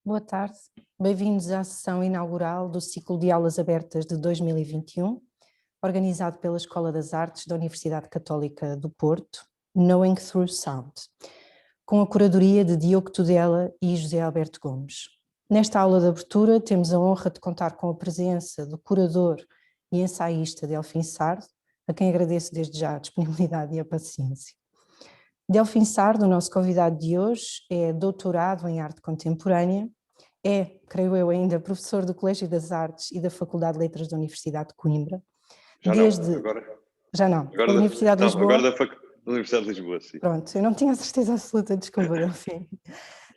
Boa tarde, bem-vindos à sessão inaugural do ciclo de aulas abertas de 2021, organizado pela Escola das Artes da Universidade Católica do Porto, Knowing Through Sound, com a curadoria de Diogo Tudela e José Alberto Gomes. Nesta aula de abertura temos a honra de contar com a presença do curador e ensaísta Delfim Sardo, a quem agradeço desde já a disponibilidade e a paciência. Delfim Sardo, o nosso convidado de hoje, é doutorado em arte contemporânea, creio eu ainda, professor do Colégio das Artes e da Faculdade de Letras da Universidade de Coimbra. Já desde... não, agora. Já não, agora da Universidade de Lisboa. Agora da Universidade de Lisboa, sim. Pronto, eu não tinha a certeza absoluta, desculpa, Delfim.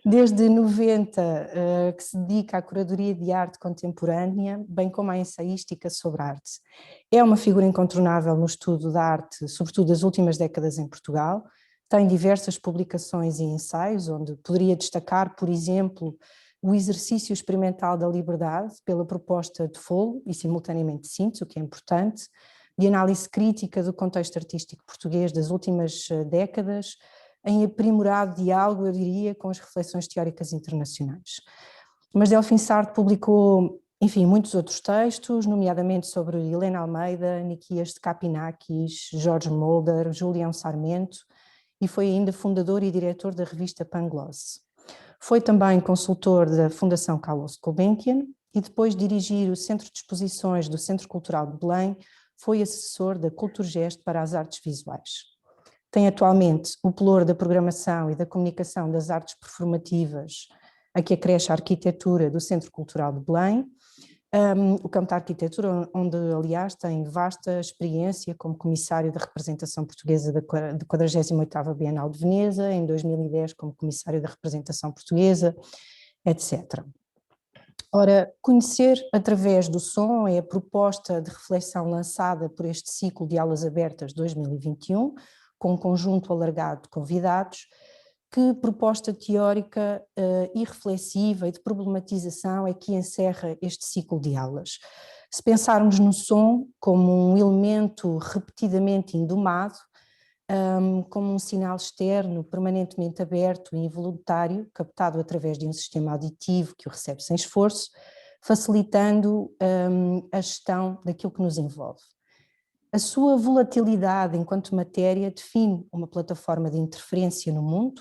Desde 90, que se dedica à curadoria de arte contemporânea, bem como à ensaística sobre arte. É uma figura incontornável no estudo da arte, sobretudo das últimas décadas em Portugal. Tem diversas publicações e ensaios, onde poderia destacar, por exemplo, o exercício experimental da liberdade pela proposta de folo e simultaneamente de síntese, o que é importante, de análise crítica do contexto artístico português das últimas décadas, em aprimorado diálogo, eu diria, com as reflexões teóricas internacionais. Mas Delfim Sardo publicou, enfim, muitos outros textos, nomeadamente sobre Helena Almeida, Nikias de Kapinakis, Jorge Mulder, Julião Sarmento, e foi ainda fundador e diretor da revista Pangloss. Foi também consultor da Fundação Carlos Gulbenkian e depois de dirigir o Centro de Exposições do Centro Cultural de Belém, foi assessor da Culturgest para as artes visuais. Tem atualmente o pelour da programação e da comunicação das artes performativas, a que acresce a arquitetura do Centro Cultural de Belém, o campo da arquitetura, onde aliás tem vasta experiência como comissário da representação portuguesa da 48ª Bienal de Veneza, em 2010 como comissário da representação portuguesa, etc. Ora, conhecer através do som é a proposta de reflexão lançada por este ciclo de aulas abertas 2021, com um conjunto alargado de convidados. Que proposta teórica e reflexiva e de problematização é que encerra este ciclo de aulas? Se pensarmos no som como um elemento repetidamente indomado, como um sinal externo permanentemente aberto e involuntário, captado através de um sistema auditivo que o recebe sem esforço, facilitando a gestão daquilo que nos envolve. A sua volatilidade enquanto matéria define uma plataforma de interferência no mundo,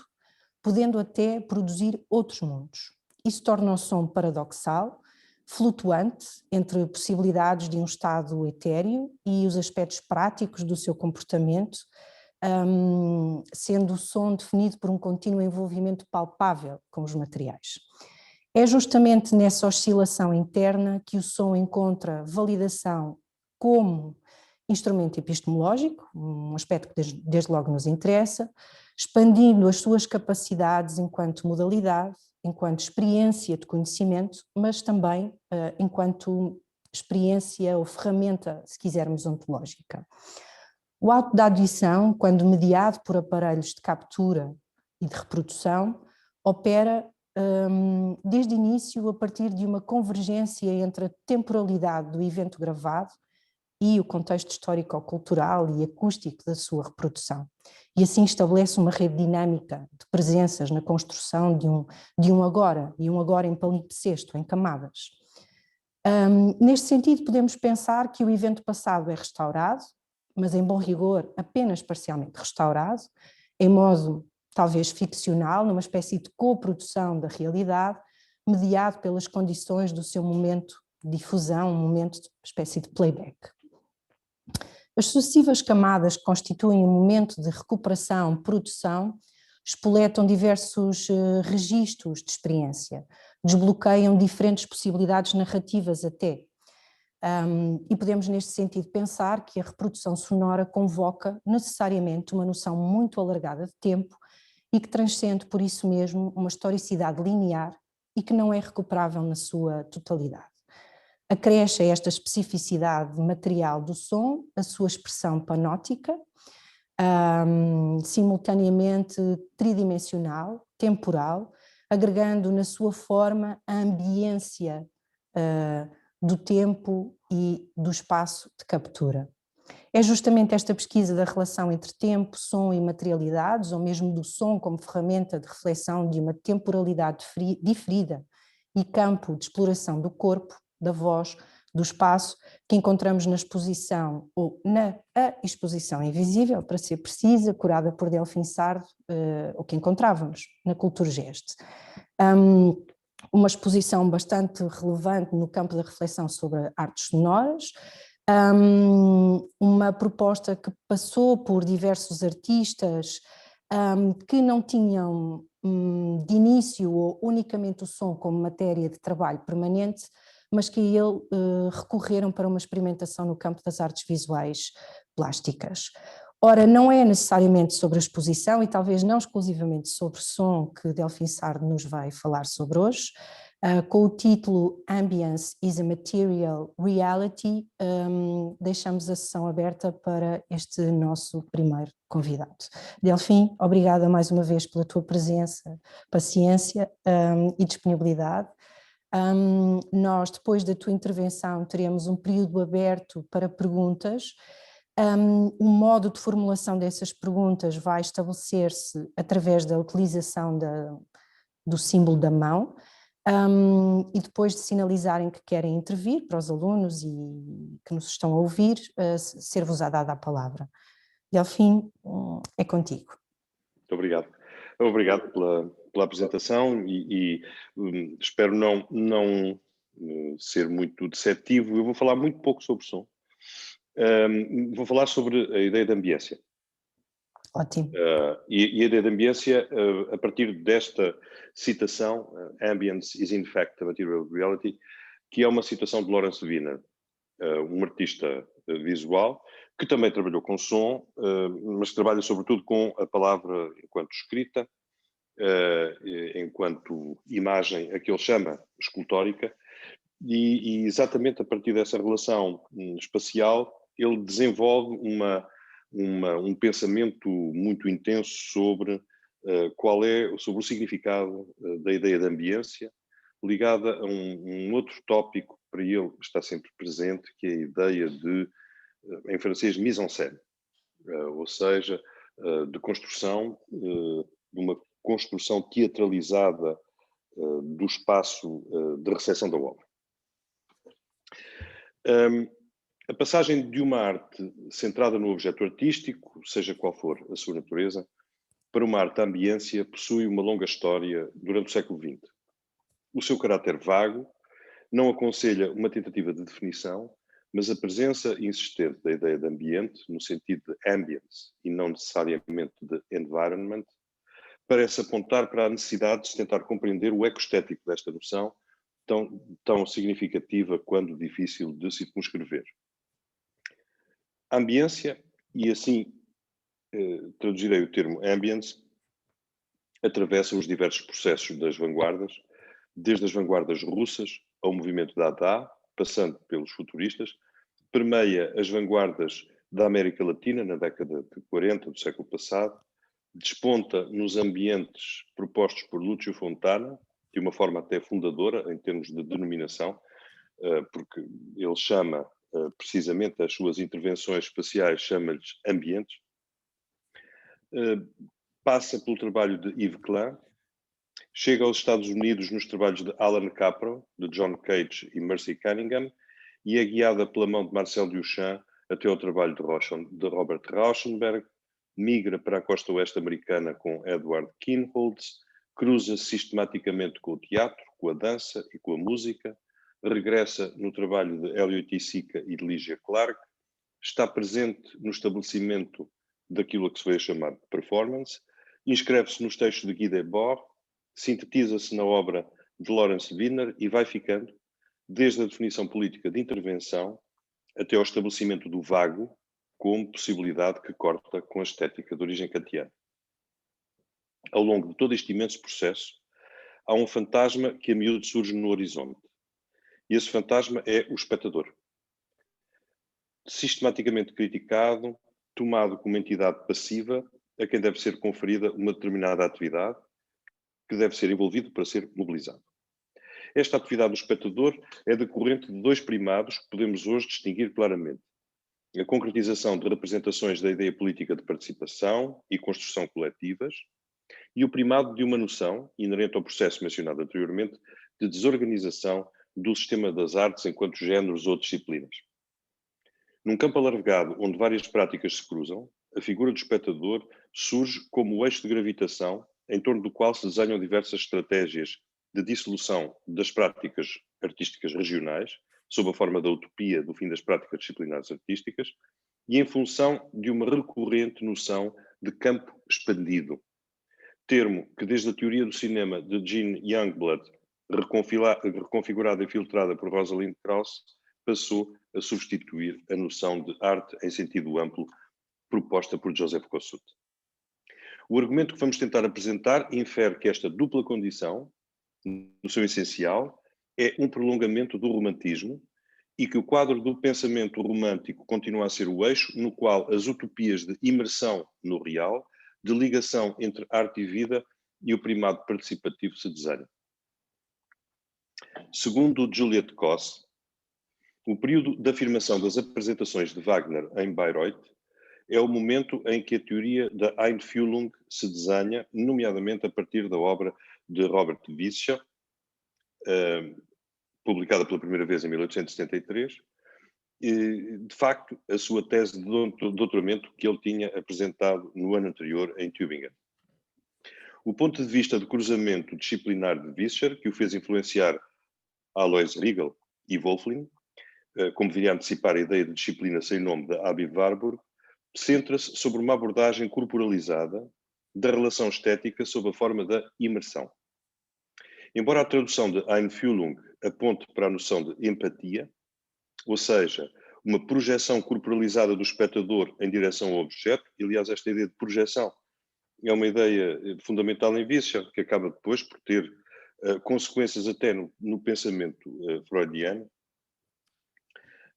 podendo até produzir outros mundos. Isso torna o som paradoxal, flutuante entre possibilidades de um estado etéreo e os aspectos práticos do seu comportamento, sendo o som definido por um contínuo envolvimento palpável com os materiais. É justamente nessa oscilação interna que o som encontra validação como instrumento epistemológico, um aspecto que desde logo nos interessa, expandindo as suas capacidades enquanto modalidade, enquanto experiência de conhecimento, mas também enquanto experiência ou ferramenta, se quisermos, ontológica. O ato da audição, quando mediado por aparelhos de captura e de reprodução, opera desde o início a partir de uma convergência entre a temporalidade do evento gravado e o contexto histórico-cultural e acústico da sua reprodução. E assim estabelece uma rede dinâmica de presenças na construção de um agora, e um agora em palimpsesto, em camadas. Neste sentido, podemos pensar que o evento passado é restaurado, mas em bom rigor apenas parcialmente restaurado, em modo talvez ficcional, numa espécie de coprodução da realidade, mediado pelas condições do seu momento de difusão, um momento de espécie de playback. As sucessivas camadas que constituem um momento de recuperação, produção, espoletam diversos registros de experiência, desbloqueiam diferentes possibilidades narrativas até. E podemos neste sentido pensar que a reprodução sonora convoca necessariamente uma noção muito alargada de tempo e que transcende por isso mesmo uma historicidade linear e que não é recuperável na sua totalidade. Acresce a esta especificidade material do som a sua expressão panótica, simultaneamente tridimensional, temporal, agregando na sua forma a ambiência do tempo e do espaço de captura. É justamente esta pesquisa da relação entre tempo, som e materialidades, ou mesmo do som como ferramenta de reflexão de uma temporalidade diferida e campo de exploração do corpo, da voz, do espaço, que encontramos na exposição, ou na A Exposição Invisível, para ser precisa, curada por Delfim Sardo, o que encontrávamos na Culturgest. Uma exposição bastante relevante no campo da reflexão sobre artes sonoras, uma proposta que passou por diversos artistas que não tinham de início ou unicamente o som como matéria de trabalho permanente, mas que recorreram para uma experimentação no campo das artes visuais plásticas. Ora, não é necessariamente sobre a exposição e talvez não exclusivamente sobre som que Delfim Sardo nos vai falar sobre hoje, com o título Ambience is a Material Reality, deixamos a sessão aberta para este nosso primeiro convidado. Delfim, obrigada mais uma vez pela tua presença, paciência e disponibilidade. Nós, depois da tua intervenção, teremos um período aberto para perguntas. O modo de formulação dessas perguntas vai estabelecer-se através da utilização do símbolo da mão, e depois de sinalizarem que querem intervir para os alunos e que nos estão a ouvir, ser-vos-á dada a palavra. Delfim, é contigo. Muito obrigado. Obrigado pela apresentação e espero não ser muito deceptivo. Eu vou falar muito pouco sobre som. Vou falar sobre a ideia de ambiência. Ótimo. E a ideia de ambiência, a partir desta citação, Ambience is in fact a material reality, que é uma citação de Lawrence Wiener, um artista visual, que também trabalhou com som, mas que trabalha sobretudo com a palavra enquanto escrita, enquanto imagem, a que ele chama escultórica, e exatamente a partir dessa relação espacial, ele desenvolve um pensamento muito intenso sobre sobre o significado da ideia de ambiência, ligada a um outro tópico que para ele está sempre presente, que é a ideia de, em francês, mise en scène, ou seja, de construção, de uma construção teatralizada do espaço de recepção da obra. A passagem de uma arte centrada no objeto artístico, seja qual for a sua natureza, para uma arte ambiência possui uma longa história durante o século XX. O seu caráter vago não aconselha uma tentativa de definição, mas a presença insistente da ideia de ambiente, no sentido de ambience e não necessariamente de environment, parece apontar para a necessidade de se tentar compreender o ecoestético desta noção, tão significativa quanto difícil de circunscrever. A ambiência, e assim traduzirei o termo ambience, atravessa os diversos processos das vanguardas, desde as vanguardas russas ao movimento Dada, passando pelos futuristas, permeia as vanguardas da América Latina na década de 40 do século passado, desponta nos ambientes propostos por Lúcio Fontana, de uma forma até fundadora em termos de denominação, porque ele chama precisamente as suas intervenções espaciais, chama-lhes ambientes. Passa pelo trabalho de Yves Klein, chega aos Estados Unidos nos trabalhos de Alan Capro, de John Cage e Mercy Cunningham, e é guiada pela mão de Marcel Duchamp até ao trabalho de Robert Rauschenberg, migra para a costa oeste americana com Edward Kienholz, cruza sistematicamente com o teatro, com a dança e com a música, regressa no trabalho de Elliot Sica e de Ligia Clark, está presente no estabelecimento daquilo a que se veio a chamar de performance, inscreve-se nos textos de Guy Debord, sintetiza-se na obra de Lawrence Wiener e vai ficando, desde a definição política de intervenção até ao estabelecimento do vago como possibilidade que corta com a estética de origem kantiana. Ao longo de todo este imenso processo, há um fantasma que a miúdo surge no horizonte. E esse fantasma é o espectador. Sistematicamente criticado, tomado como entidade passiva, a quem deve ser conferida uma determinada atividade, que deve ser envolvido para ser mobilizado. Esta atividade do espectador é decorrente de dois primados que podemos hoje distinguir claramente. A concretização de representações da ideia política de participação e construção coletivas e o primado de uma noção, inerente ao processo mencionado anteriormente, de desorganização do sistema das artes enquanto géneros ou disciplinas. Num campo alargado onde várias práticas se cruzam, a figura do espectador surge como o eixo de gravitação em torno do qual se desenham diversas estratégias de dissolução das práticas artísticas regionais, sob a forma da utopia do fim das práticas disciplinares artísticas, e em função de uma recorrente noção de campo expandido, termo que desde a teoria do cinema de Gene Youngblood, reconfigurada e filtrada por Rosalind Krauss, passou a substituir a noção de arte em sentido amplo proposta por Joseph Kosuth. O argumento que vamos tentar apresentar infere que esta dupla condição, no seu essencial, é um prolongamento do romantismo e que o quadro do pensamento romântico continua a ser o eixo no qual as utopias de imersão no real, de ligação entre arte e vida e o primado participativo se desenham. Segundo Juliet Koss, o período de afirmação das apresentações de Wagner em Bayreuth é o momento em que a teoria da Einfühlung se desenha, nomeadamente a partir da obra de Robert Wischer, publicada pela primeira vez em 1873, e, de facto, a sua tese de doutoramento que ele tinha apresentado no ano anterior em Tübingen. O ponto de vista de cruzamento disciplinar de Wischer, que o fez influenciar Alois Riegel e Wolfling, como viria a antecipar a ideia de disciplina sem nome da Aby Warburg, centra-se sobre uma abordagem corporalizada da relação estética sob a forma da imersão. Embora a tradução de Einfühlung aponte para a noção de empatia, ou seja, uma projeção corporalizada do espectador em direção ao objeto, e, aliás, esta ideia de projeção é uma ideia fundamental em Wischer, que acaba depois por ter consequências até no pensamento freudiano.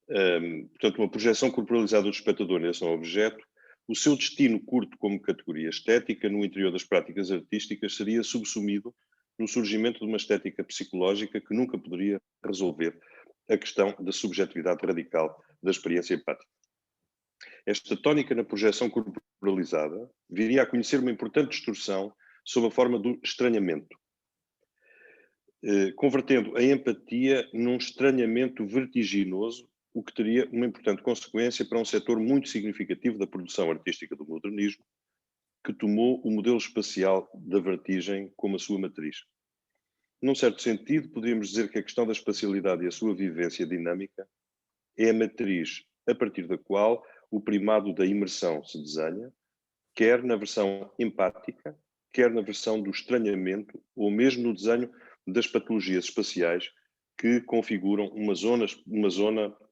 Portanto, uma projeção corporalizada do espectador em direção ao objeto, o seu destino curto como categoria estética no interior das práticas artísticas seria subsumido no surgimento de uma estética psicológica que nunca poderia resolver a questão da subjetividade radical da experiência empática. Esta tónica na projeção corporalizada viria a conhecer uma importante distorção sob a forma do estranhamento, convertendo a empatia num estranhamento vertiginoso, o que teria uma importante consequência para um setor muito significativo da produção artística do modernismo, que tomou o modelo espacial da vertigem como a sua matriz. Num certo sentido, podemos dizer que a questão da espacialidade e a sua vivência dinâmica é a matriz a partir da qual o primado da imersão se desenha, quer na versão empática, quer na versão do estranhamento, ou mesmo no desenho das patologias espaciais que configuram uma zona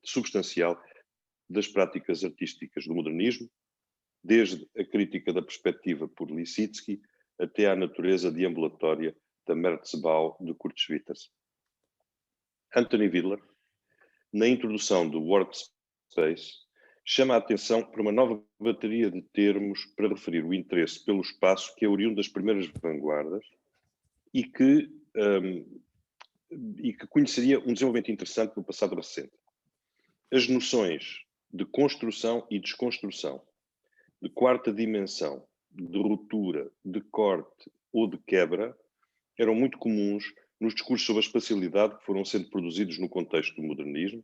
substancial das práticas artísticas do modernismo, desde a crítica da perspectiva por Lissitzky até à natureza deambulatória da Merzbau de Kurt Schwitters. Anthony Vidler, na introdução do Workspace, chama a atenção para uma nova bateria de termos para referir o interesse pelo espaço que é oriundo das primeiras vanguardas e que conheceria um desenvolvimento interessante no passado recente. As noções de construção e desconstrução, de quarta dimensão, de ruptura, de corte ou de quebra, eram muito comuns nos discursos sobre a espacialidade que foram sendo produzidos no contexto do modernismo,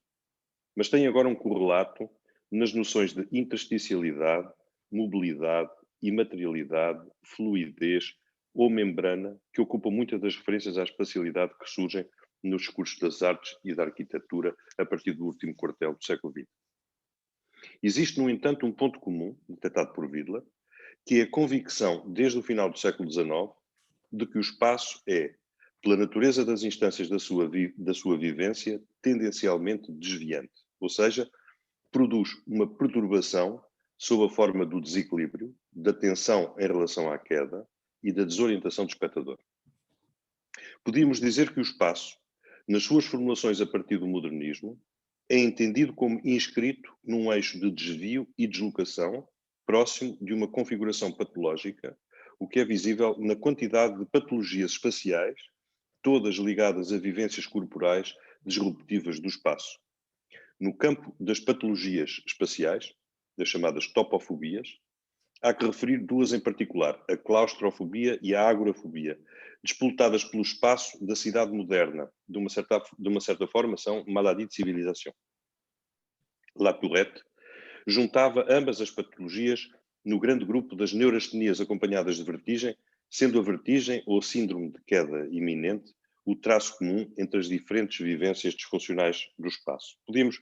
mas têm agora um correlato nas noções de intersticialidade, mobilidade, imaterialidade, fluidez ou membrana, que ocupam muitas das referências à espacialidade que surgem nos discursos das artes e da arquitetura a partir do último quartel do século XX. Existe, no entanto, um ponto comum, detectado por Vidler, que é a convicção, desde o final do século XIX, de que o espaço é, pela natureza das instâncias da sua vivência, tendencialmente desviante, ou seja, produz uma perturbação sob a forma do desequilíbrio, da tensão em relação à queda e da desorientação do espectador. Podíamos dizer que o espaço, nas suas formulações a partir do modernismo, é entendido como inscrito num eixo de desvio e deslocação próximo de uma configuração patológica, o que é visível na quantidade de patologias espaciais, todas ligadas a vivências corporais disruptivas do espaço. No campo das patologias espaciais, das chamadas topofobias, Há que referir duas em particular, a claustrofobia e a agorafobia, disputadas pelo espaço da cidade moderna. De uma certa forma, são maladie de civilisation. La Tourette juntava ambas as patologias no grande grupo das neurastenias acompanhadas de vertigem, sendo a vertigem ou síndrome de queda iminente o traço comum entre as diferentes vivências disfuncionais do espaço. Podíamos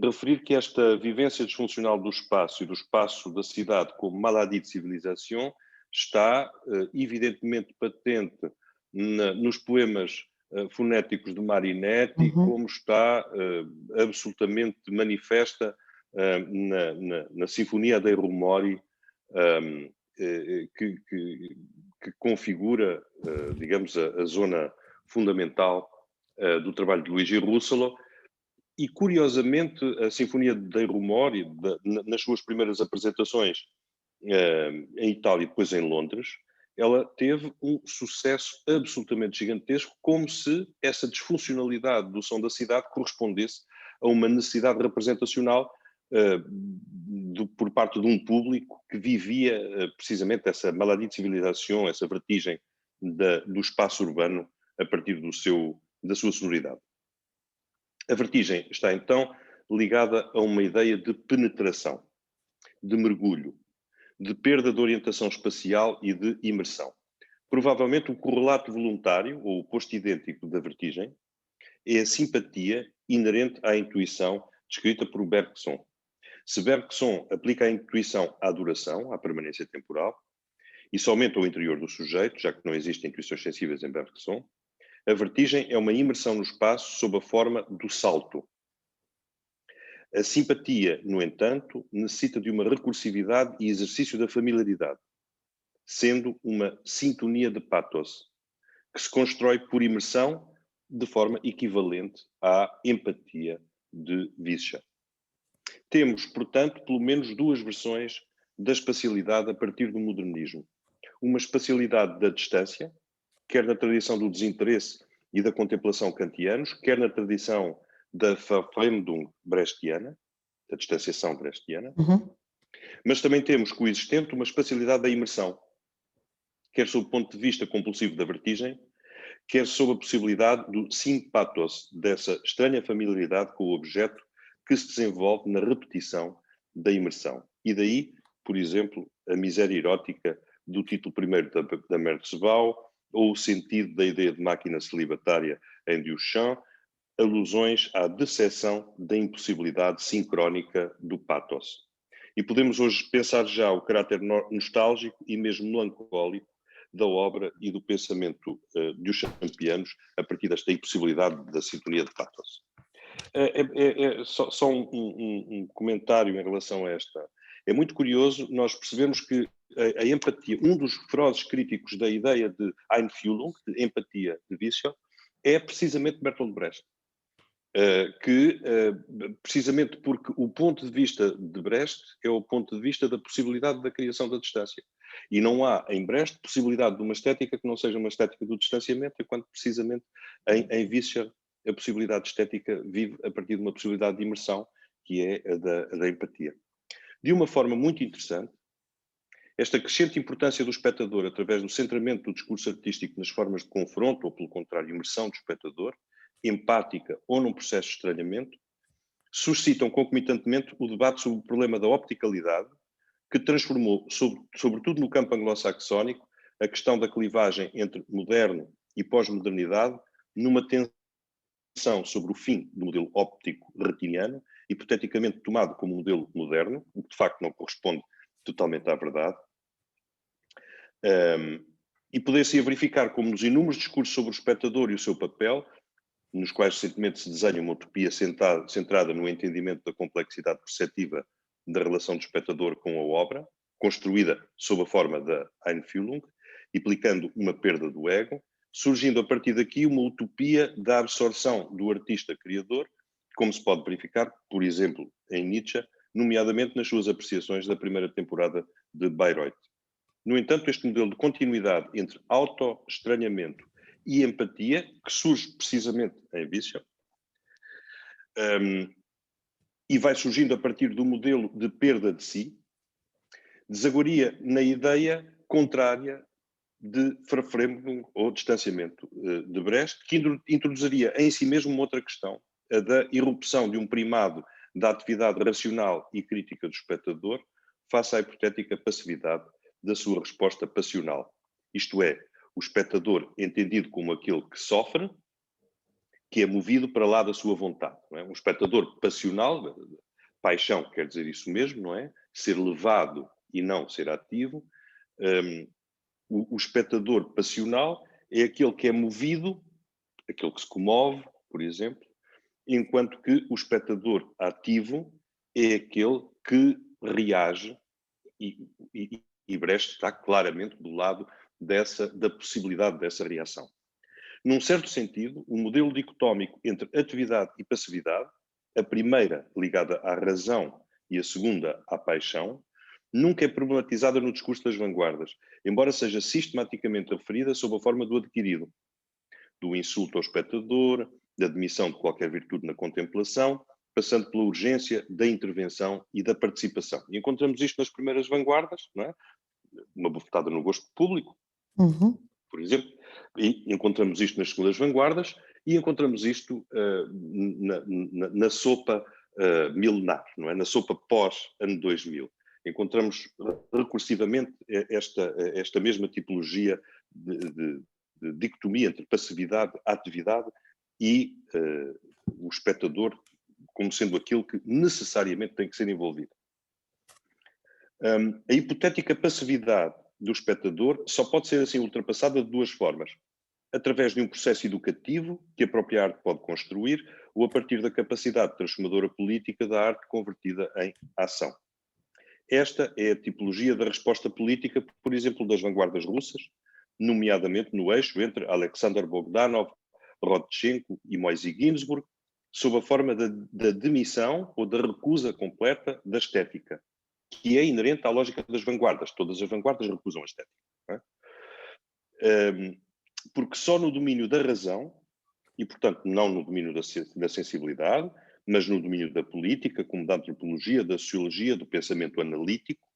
referir que esta vivência disfuncional do espaço e do espaço da cidade como maladie de civilisation está evidentemente patente nos poemas fonéticos de Marinetti, como está absolutamente manifesta na Sinfonia dei Rumori, que configura, digamos, a zona fundamental do trabalho de Luigi Russolo. E, curiosamente, a Sinfonia dei Rumori, nas suas primeiras apresentações em Itália e depois em Londres, ela teve um sucesso absolutamente gigantesco, como se essa disfuncionalidade do som da cidade correspondesse a uma necessidade representacional por parte de um público que vivia precisamente essa maladie de civilização, essa vertigem do espaço urbano a partir da sua sonoridade. A vertigem está, então, ligada a uma ideia de penetração, de mergulho, de perda de orientação espacial e de imersão. Provavelmente o correlato voluntário, ou o oposto idêntico da vertigem, é a simpatia inerente à intuição descrita por Bergson. Se Bergson aplica a intuição à duração, à permanência temporal, e somente ao interior do sujeito, já que não existem intuições sensíveis em Bergson, a vertigem é uma imersão no espaço sob a forma do salto. A simpatia, no entanto, necessita de uma recursividade e exercício da familiaridade, sendo uma sintonia de pathos, que se constrói por imersão de forma equivalente à empatia de Vischer. Temos, portanto, pelo menos duas versões da espacialidade a partir do modernismo. Uma espacialidade da distância, quer na tradição do desinteresse e da contemplação kantianos, quer na tradição da Verfremdung brechtiana, da distanciação brechtiana, mas também temos coexistente uma espacialidade da imersão, quer sob o ponto de vista compulsivo da vertigem, quer sob a possibilidade do simpatos, dessa estranha familiaridade com o objeto que se desenvolve na repetição da imersão. E daí, por exemplo, a miséria erótica do título primeiro da Merzbau, ou o sentido da ideia de máquina celibatária em Duchamp, alusões à decepção da impossibilidade sincrónica do pathos. E podemos hoje pensar já o caráter nostálgico e mesmo melancólico da obra e do pensamento duchampianos a partir desta impossibilidade da sintonia de pathos. Só um comentário em relação a esta. É muito curioso nós percebermos que a empatia, um dos ferozes críticos da ideia de Einfühlung, de empatia de Vischer, é precisamente Bertolt Brecht. Precisamente porque o ponto de vista de Brecht é o ponto de vista da possibilidade da criação da distância. E não há em Brecht possibilidade de uma estética que não seja uma estética do distanciamento, enquanto precisamente em Vischer a possibilidade estética vive a partir de uma possibilidade de imersão, que é a da empatia. De uma forma muito interessante, esta crescente importância do espectador através do centramento do discurso artístico nas formas de confronto, ou pelo contrário, imersão do espectador, empática ou num processo de estranhamento, suscitam concomitantemente o debate sobre o problema da opticalidade, que transformou, sobretudo no campo anglo-saxónico, a questão da clivagem entre moderno e pós-modernidade numa tensão sobre o fim do modelo óptico retiniano, hipoteticamente tomado como modelo moderno, o que de facto não corresponde totalmente à verdade, e poder-se verificar como nos inúmeros discursos sobre o espectador e o seu papel, nos quais recentemente se desenha uma utopia centrada no entendimento da complexidade perceptiva da relação do espectador com a obra, construída sob a forma da Einfühlung, implicando uma perda do ego, surgindo a partir daqui uma utopia da absorção do artista-criador, como se pode verificar, por exemplo, em Nietzsche, nomeadamente nas suas apreciações da primeira temporada de Bayreuth. No entanto, este modelo de continuidade entre auto-estranhamento e empatia, que surge precisamente em Vischer, e vai surgindo a partir do modelo de perda de si, desaguaria na ideia contrária de Verfremdung ou distanciamento de Brecht, que introduziria em si mesmo uma outra questão, a da irrupção de um primado da atividade racional e crítica do espectador face à hipotética passividade da sua resposta passional. Isto é, o espectador entendido como aquele que sofre, que é movido para lá da sua vontade. Não é? Um espectador passional, paixão quer dizer isso mesmo, não é? Ser levado e não ser ativo. O espectador passional é aquele que é movido, aquele que se comove, por exemplo, enquanto que o espectador ativo é aquele que reage e Brecht está claramente do lado da possibilidade dessa reação. Num certo sentido, o modelo dicotómico entre atividade e passividade, a primeira ligada à razão e a segunda à paixão, nunca é problematizada no discurso das vanguardas, embora seja sistematicamente referida sob a forma do adquirido, do insulto ao espectador, da admissão de qualquer virtude na contemplação, passando pela urgência da intervenção e da participação. E encontramos isto nas primeiras vanguardas, não é? Uma bufetada no gosto público, por exemplo, e encontramos isto nas segundas vanguardas e encontramos isto na sopa milenar, não é? Na sopa pós-ano 2000. Encontramos recursivamente esta mesma tipologia de dicotomia entre passividade, atividade e o espectador como sendo aquele que necessariamente tem que ser envolvido. A hipotética passividade do espectador só pode ser assim ultrapassada de duas formas. Através de um processo educativo que a própria arte pode construir ou a partir da capacidade transformadora política da arte convertida em ação. Esta é a tipologia da resposta política, por exemplo, das vanguardas russas, nomeadamente no eixo entre Alexander Bogdanov, Rodchenko e Moisés Ginsburg, sob a forma da demissão ou da recusa completa da estética, que é inerente à lógica das vanguardas. Todas as vanguardas recusam a estética. Não é? Porque só no domínio da razão, e portanto não no domínio da sensibilidade, mas no domínio da política, como da antropologia, da sociologia, do pensamento analítico,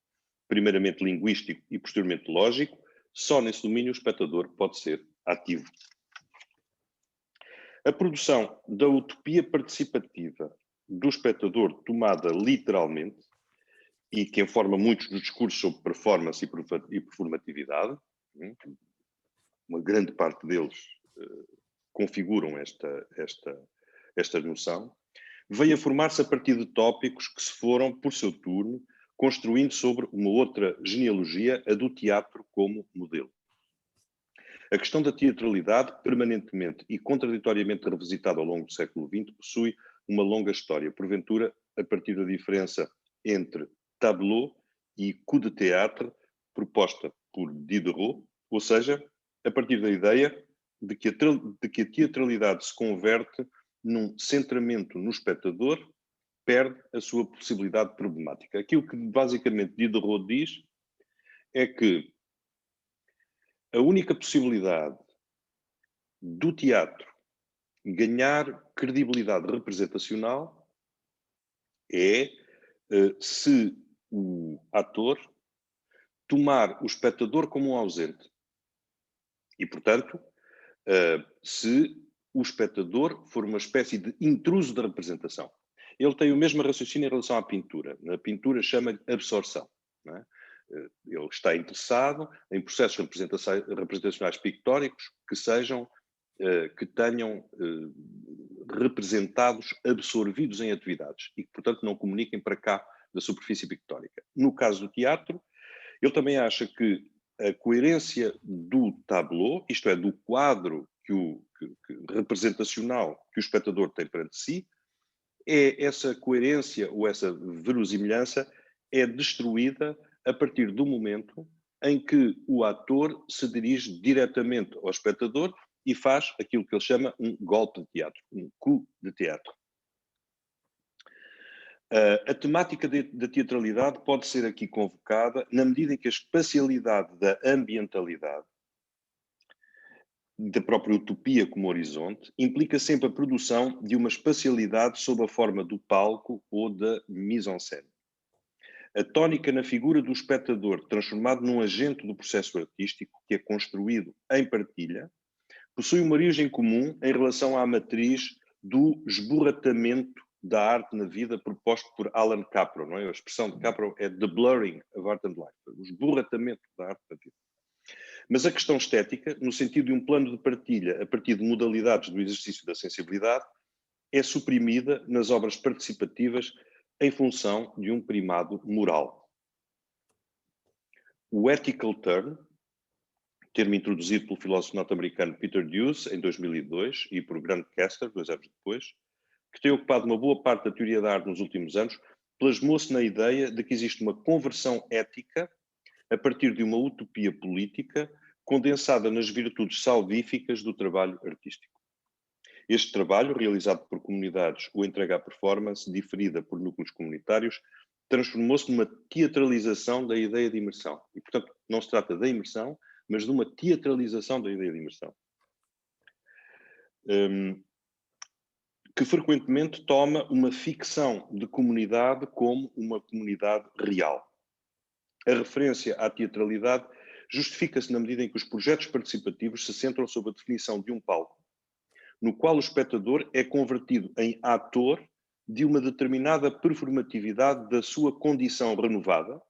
primeiramente linguístico e posteriormente lógico, só nesse domínio o espectador pode ser ativo. A produção da utopia participativa do espectador tomada literalmente, e que informa muitos dos discursos sobre performance e performatividade, uma grande parte deles configuram esta noção, veio a formar-se a partir de tópicos que se foram, por seu turno, construindo sobre uma outra genealogia, a do teatro como modelo. A questão da teatralidade, permanentemente e contraditoriamente revisitada ao longo do século XX, possui uma longa história, porventura a partir da diferença entre tableau e coup de théâtre, proposta por Diderot, ou seja, a partir da ideia de que a teatralidade se converte num centramento no espectador, perde a sua possibilidade problemática. Aquilo que basicamente Diderot diz é que a única possibilidade do teatro ganhar credibilidade representacional é se o ator tomar o espectador como um ausente. E, portanto, se o espectador for uma espécie de intruso da representação. Ele tem o mesmo raciocínio em relação à pintura. Na pintura chama-lhe absorção. Não é? Ele está interessado em processos representacionais pictóricos que tenham representados absorvidos em atividades e que, portanto, não comuniquem para cá da superfície pictórica. No caso do teatro, ele também acha que a coerência do tableau, isto é, do quadro representacional que o espectador tem perante si, essa coerência ou essa verosimilhança é destruída a partir do momento em que o ator se dirige diretamente ao espectador e faz aquilo que ele chama um golpe de teatro, um coup de teatro. A temática da teatralidade pode ser aqui convocada na medida em que a espacialidade da ambientalidade, da própria utopia como horizonte, implica sempre a produção de uma espacialidade sob a forma do palco ou da mise-en-scène. A tónica na figura do espectador, transformado num agente do processo artístico, que é construído em partilha, possui uma origem comum em relação à matriz do esborratamento da arte na vida proposto por Alan Capro, não é? A expressão de Capro é the blurring of art and life, o esborratamento da arte na vida. Mas a questão estética, no sentido de um plano de partilha a partir de modalidades do exercício da sensibilidade, é suprimida nas obras participativas em função de um primado moral. O ethical turn, termo introduzido pelo filósofo norte-americano Peter Dewes em 2002 e por Grant Castor, 2 anos depois, que tem ocupado uma boa parte da teoria da arte nos últimos anos, plasmou-se na ideia de que existe uma conversão ética a partir de uma utopia política condensada nas virtudes salvíficas do trabalho artístico. Este trabalho, realizado por comunidades ou entregue à performance, diferida por núcleos comunitários, transformou-se numa teatralização da ideia de imersão. E, portanto, não se trata da imersão, mas de uma teatralização da ideia de imersão. Que frequentemente toma uma ficção de comunidade como uma comunidade real. A referência à teatralidade justifica-se na medida em que os projetos participativos se centram sobre a definição de um palco, no qual o espectador é convertido em ator de uma determinada performatividade da sua condição renovada,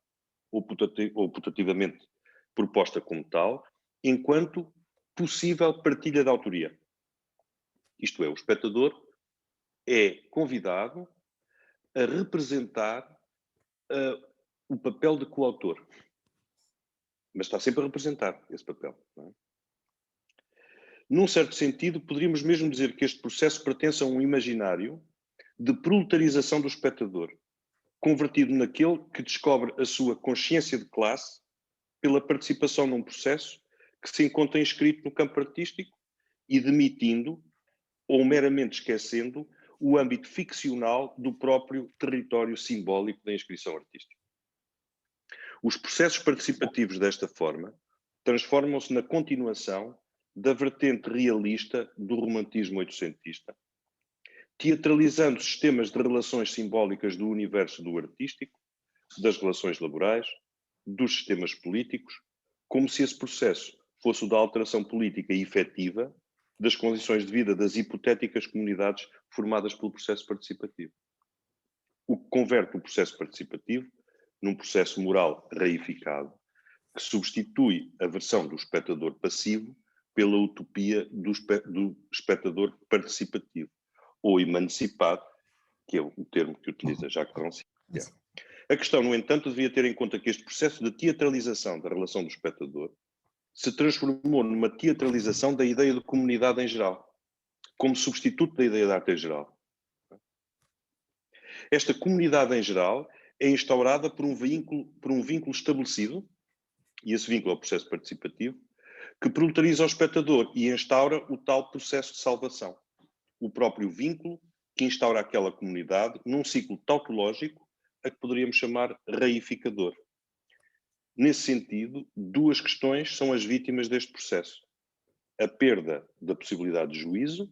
ou putativamente proposta como tal, enquanto possível partilha da autoria. Isto é, o espectador é convidado a representar o papel de coautor. Mas está sempre a representar esse papel. Não é? Num certo sentido, poderíamos mesmo dizer que este processo pertence a um imaginário de proletarização do espectador, convertido naquele que descobre a sua consciência de classe pela participação num processo que se encontra inscrito no campo artístico e demitindo, ou meramente esquecendo, o âmbito ficcional do próprio território simbólico da inscrição artística. Os processos participativos desta forma transformam-se na continuação da vertente realista do romantismo oitocentista, teatralizando sistemas de relações simbólicas do universo do artístico, das relações laborais, dos sistemas políticos, como se esse processo fosse o da alteração política e efetiva das condições de vida das hipotéticas comunidades formadas pelo processo participativo. O que converte o processo participativo num processo moral reificado, que substitui a versão do espectador passivo pela utopia do espectador participativo, ou emancipado, que é o termo que utiliza Jacques Rancière. A questão, no entanto, devia ter em conta que este processo de teatralização da relação do espectador se transformou numa teatralização da ideia de comunidade em geral, como substituto da ideia de arte em geral. Esta comunidade em geral é instaurada por um vínculo estabelecido, e esse vínculo é o processo participativo, que proletariza o espectador e instaura o tal processo de salvação. O próprio vínculo que instaura aquela comunidade num ciclo tautológico a que poderíamos chamar reificador. Nesse sentido, duas questões são as vítimas deste processo. A perda da possibilidade de juízo,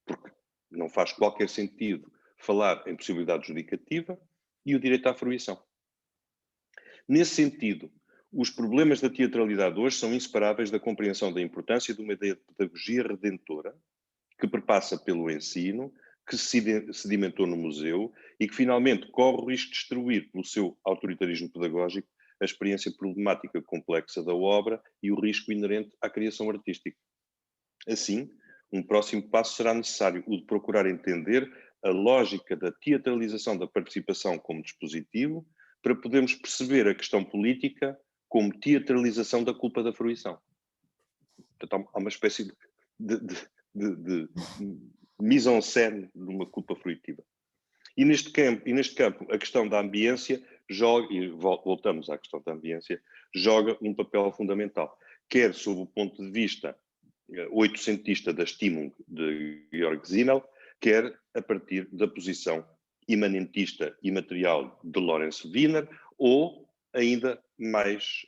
porque não faz qualquer sentido falar em possibilidade judicativa, e o direito à fruição. Nesse sentido, os problemas da teatralidade hoje são inseparáveis da compreensão da importância de uma ideia de pedagogia redentora que perpassa pelo ensino, que se sedimentou no museu e que finalmente corre o risco de destruir, pelo seu autoritarismo pedagógico, a experiência problemática complexa da obra e o risco inerente à criação artística. Assim, um próximo passo será necessário, o de procurar entender a lógica da teatralização da participação como dispositivo, para podermos perceber a questão política como teatralização da culpa da fruição. Portanto, há uma espécie de mise-en-scène de uma culpa fruitiva. E neste campo, a questão da ambiência joga, e voltamos à questão da ambiência, joga um papel fundamental, quer sob o ponto de vista oitocentista da Stimmung de Georg Simmel, quer a partir da posição imanentista e material de Lawrence Wiener, ou ainda mais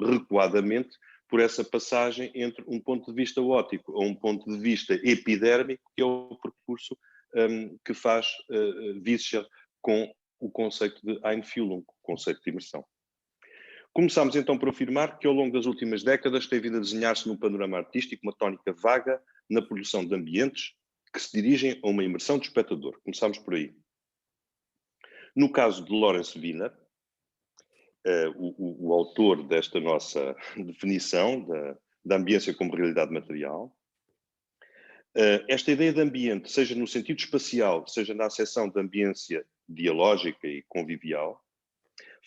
recuadamente por essa passagem entre um ponto de vista óptico a um ponto de vista epidérmico, que é o percurso que faz Vischer com o conceito de Einfühlung, o conceito de imersão. Começámos então por afirmar que ao longo das últimas décadas tem vindo a desenhar-se no panorama artístico uma tónica vaga na produção de ambientes que se dirigem a uma imersão do espectador. Começámos por aí. No caso de Lawrence Wiener, o autor desta nossa definição da ambiência como realidade material, esta ideia de ambiente, seja no sentido espacial, seja na acessão de ambiência dialógica e convivial,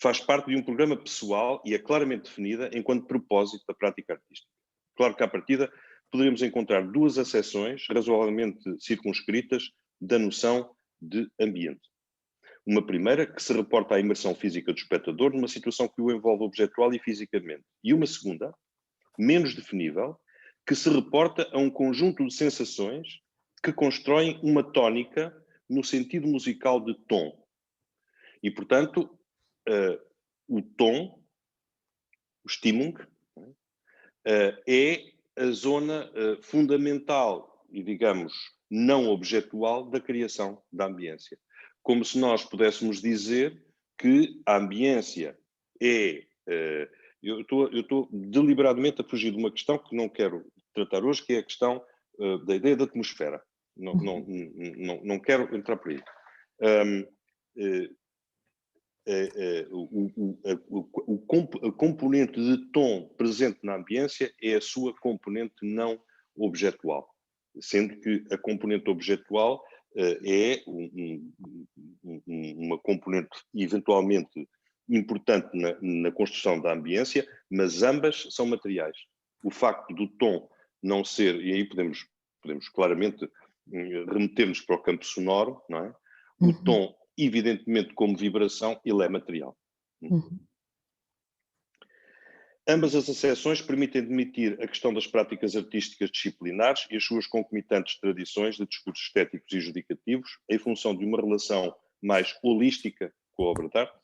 faz parte de um programa pessoal e é claramente definida enquanto propósito da prática artística. Claro que, à partida, poderíamos encontrar duas acessões razoavelmente circunscritas da noção de ambiente. Uma primeira, que se reporta à imersão física do espectador numa situação que o envolve objetual e fisicamente. E uma segunda, menos definível, que se reporta a um conjunto de sensações que constroem uma tónica no sentido musical de tom. E, portanto, o tom, o Stimmung, é a zona fundamental e, digamos, não objetual da criação da ambiência. Como se nós pudéssemos dizer que a ambiência é... eu estou deliberadamente a fugir de uma questão que não quero tratar hoje, que é a questão da ideia da atmosfera. Não quero entrar por aí. A componente de tom presente na ambiência é a sua componente não objetual, sendo que a componente objetual é uma componente eventualmente importante na construção da ambiência, mas ambas são materiais. O facto do tom não ser, e aí podemos claramente remeter-nos para o campo sonoro, não é? O tom, evidentemente, como vibração, ele é material. Ambas as acessões permitem admitir a questão das práticas artísticas disciplinares e as suas concomitantes tradições de discursos estéticos e judicativos em função de uma relação mais holística com a obra de arte,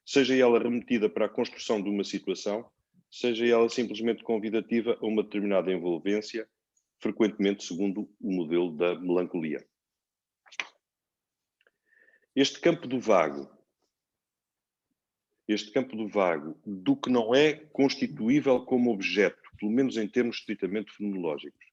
seja ela remetida para a construção de uma situação, seja ela simplesmente convidativa a uma determinada envolvência, frequentemente segundo o modelo da melancolia. Este campo do vago, do que não é constituível como objeto, pelo menos em termos estritamente fenomenológicos,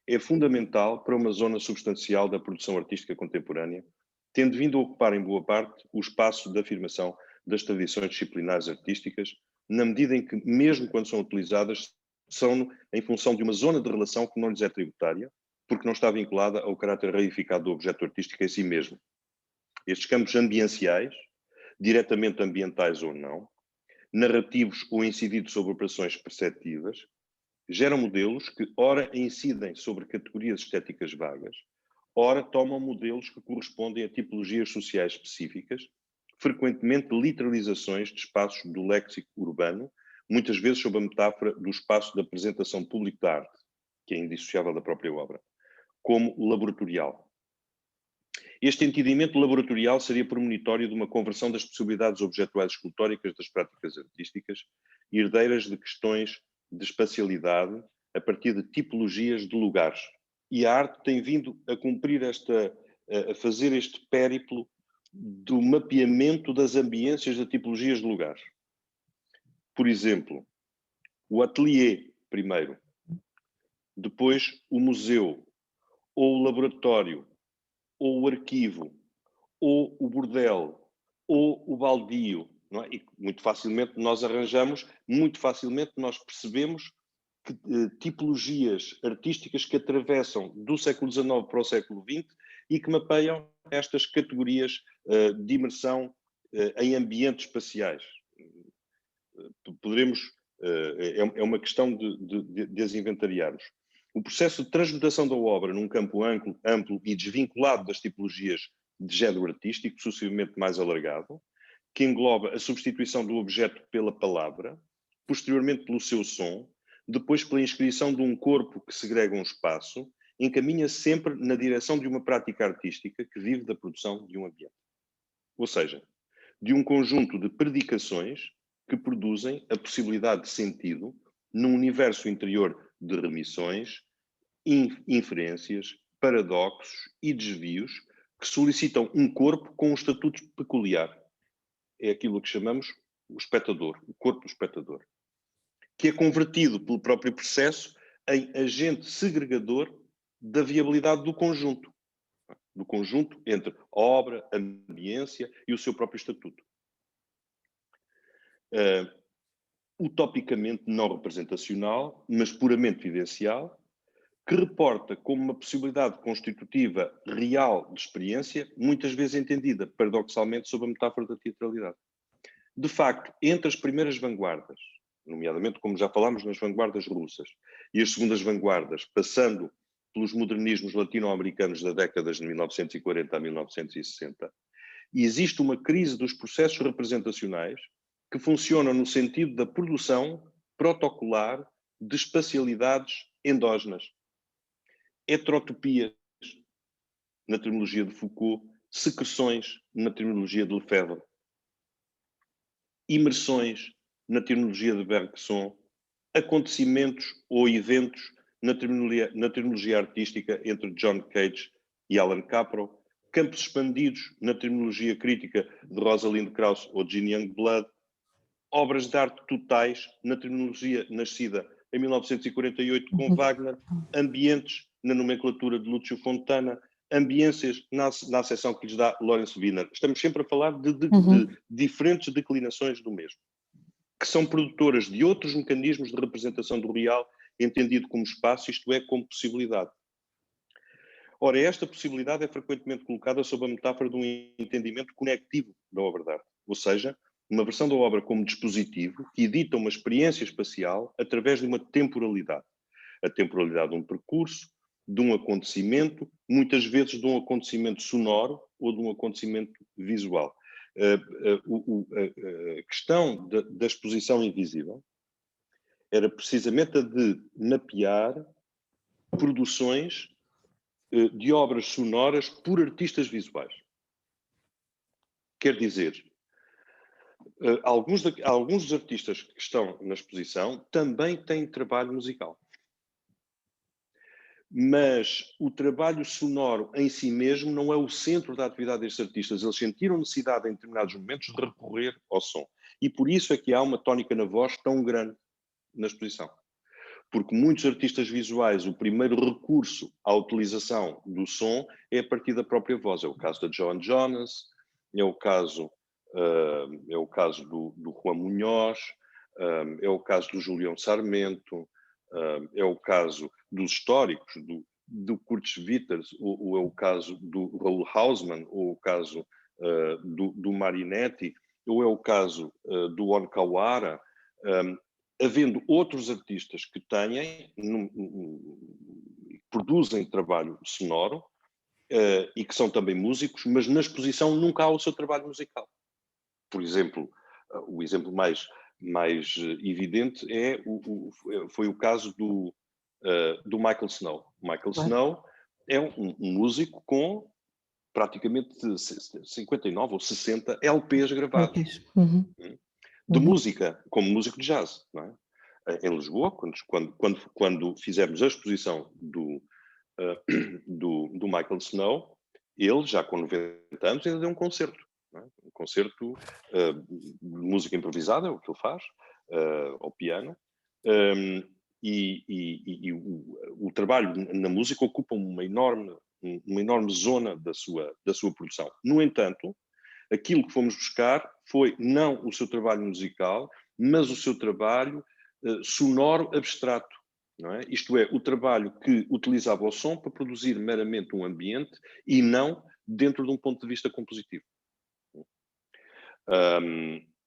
é fundamental para uma zona substancial da produção artística contemporânea, tendo vindo a ocupar em boa parte o espaço de afirmação das tradições disciplinares artísticas, na medida em que, mesmo quando são utilizadas, são em função de uma zona de relação que não lhes é tributária, porque não está vinculada ao caráter reificado do objeto artístico em si mesmo. Estes campos ambienciais, diretamente ambientais ou não, narrativos ou incididos sobre operações perceptivas, geram modelos que ora incidem sobre categorias estéticas vagas, ora tomam modelos que correspondem a tipologias sociais específicas, frequentemente literalizações de espaços do léxico urbano, muitas vezes sob a metáfora do espaço da apresentação pública da arte, que é indissociável da própria obra, como laboratorial. Este entendimento laboratorial seria premonitório de uma conversão das possibilidades objetuais escultóricas das práticas artísticas, herdeiras de questões de espacialidade a partir de tipologias de lugares. E a arte tem vindo a cumprir a fazer este périplo do mapeamento das ambiências de tipologias de lugares. Por exemplo, o ateliê, primeiro, depois o museu, ou o laboratório, ou o arquivo, ou o bordel, ou o baldio, não é? E muito facilmente nós percebemos que tipologias artísticas que atravessam do século XIX para o século XX e que mapeiam estas categorias de imersão em ambientes espaciais. É uma questão de as inventariarmos. O processo de transmutação da obra num campo amplo e desvinculado das tipologias de género artístico, sucessivamente mais alargado, que engloba a substituição do objeto pela palavra, posteriormente pelo seu som, depois pela inscrição de um corpo que segrega um espaço, encaminha sempre na direção de uma prática artística que vive da produção de um ambiente. Ou seja, de um conjunto de predicações que produzem a possibilidade de sentido num universo interior de remissões, inferências, paradoxos e desvios que solicitam um corpo com um estatuto peculiar, é aquilo que chamamos o espectador, o corpo do espectador, que é convertido pelo próprio processo em agente segregador da viabilidade do conjunto entre a obra, a ambiência e o seu próprio estatuto. Utopicamente não representacional, mas puramente vivencial, que reporta como uma possibilidade constitutiva real de experiência, muitas vezes entendida, paradoxalmente, sob a metáfora da teatralidade. De facto, entre as primeiras vanguardas, nomeadamente, como já falámos, nas vanguardas russas, e as segundas vanguardas, passando pelos modernismos latino-americanos da década de 1940 a 1960, e existe uma crise dos processos representacionais que funcionam no sentido da produção protocolar de espacialidades endógenas. Heterotopias, na terminologia de Foucault, secreções, na terminologia de Lefebvre, imersões, na terminologia de Bergson, acontecimentos ou eventos, na terminologia artística entre John Cage e Alan Capro, campos expandidos, na terminologia crítica de Rosalind Krauss ou Jean Youngblood, obras de arte totais, na terminologia nascida em 1948 com Wagner, ambientes, na nomenclatura de Lúcio Fontana, ambiências na acessão que lhes dá Lawrence Wiener. Estamos sempre a falar de diferentes declinações do mesmo, que são produtoras de outros mecanismos de representação do real, entendido como espaço, isto é, como possibilidade. Ora, esta possibilidade é frequentemente colocada sob a metáfora de um entendimento conectivo da obra de arte, ou seja, uma versão da obra como dispositivo que edita uma experiência espacial através de uma temporalidade. A temporalidade de um percurso, de um acontecimento, muitas vezes de um acontecimento sonoro ou de um acontecimento visual. A questão da exposição invisível era precisamente a de mapear produções de obras sonoras por artistas visuais. Quer dizer, alguns dos artistas que estão na exposição também têm trabalho musical. Mas o trabalho sonoro em si mesmo não é o centro da atividade destes artistas. Eles sentiram necessidade em determinados momentos de recorrer ao som. E por isso é que há uma tónica na voz tão grande na exposição. Porque muitos artistas visuais, o primeiro recurso à utilização do som é a partir da própria voz. É o caso da Joan Jonas, é o caso do Juan Muñoz, é o caso do Julião Sarmento, é o caso dos históricos, do Kurt Schwitters, ou é o caso do Raoul Hausmann, ou o caso do Marinetti, ou é o caso do Onkawara, havendo outros artistas que produzem trabalho sonoro e que são também músicos, mas na exposição nunca há o seu trabalho musical. Por exemplo, o exemplo mais evidente foi o caso do Michael Snow. Michael Snow é um músico com praticamente 59 ou 60 LPs gravados. De música, como músico de jazz, não é? Em Lisboa, quando fizemos a exposição do Michael Snow, ele, já com 90 anos, ainda deu um concerto. Não é? Um concerto de música improvisada, é o que ele faz, ao piano. O trabalho na música ocupa uma enorme zona da sua produção. No entanto, aquilo que fomos buscar foi não o seu trabalho musical, mas o seu trabalho sonoro abstrato. Não é? Isto é, o trabalho que utilizava o som para produzir meramente um ambiente e não dentro de um ponto de vista compositivo.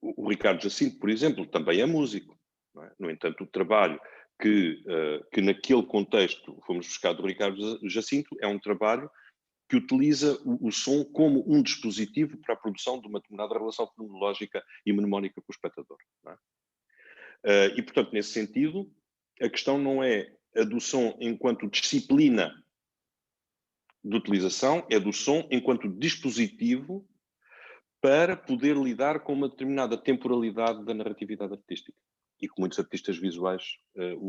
O Ricardo Jacinto, por exemplo, também é músico. Não é? No entanto, o trabalho que naquele contexto fomos buscar do Ricardo Jacinto é um trabalho que utiliza o som como um dispositivo para a produção de uma determinada relação fenomenológica e mnemónica com o espectador. Não é? E, portanto, nesse sentido, a questão não é a do som enquanto disciplina de utilização, é do som enquanto dispositivo para poder lidar com uma determinada temporalidade da narratividade artística e que muitos artistas visuais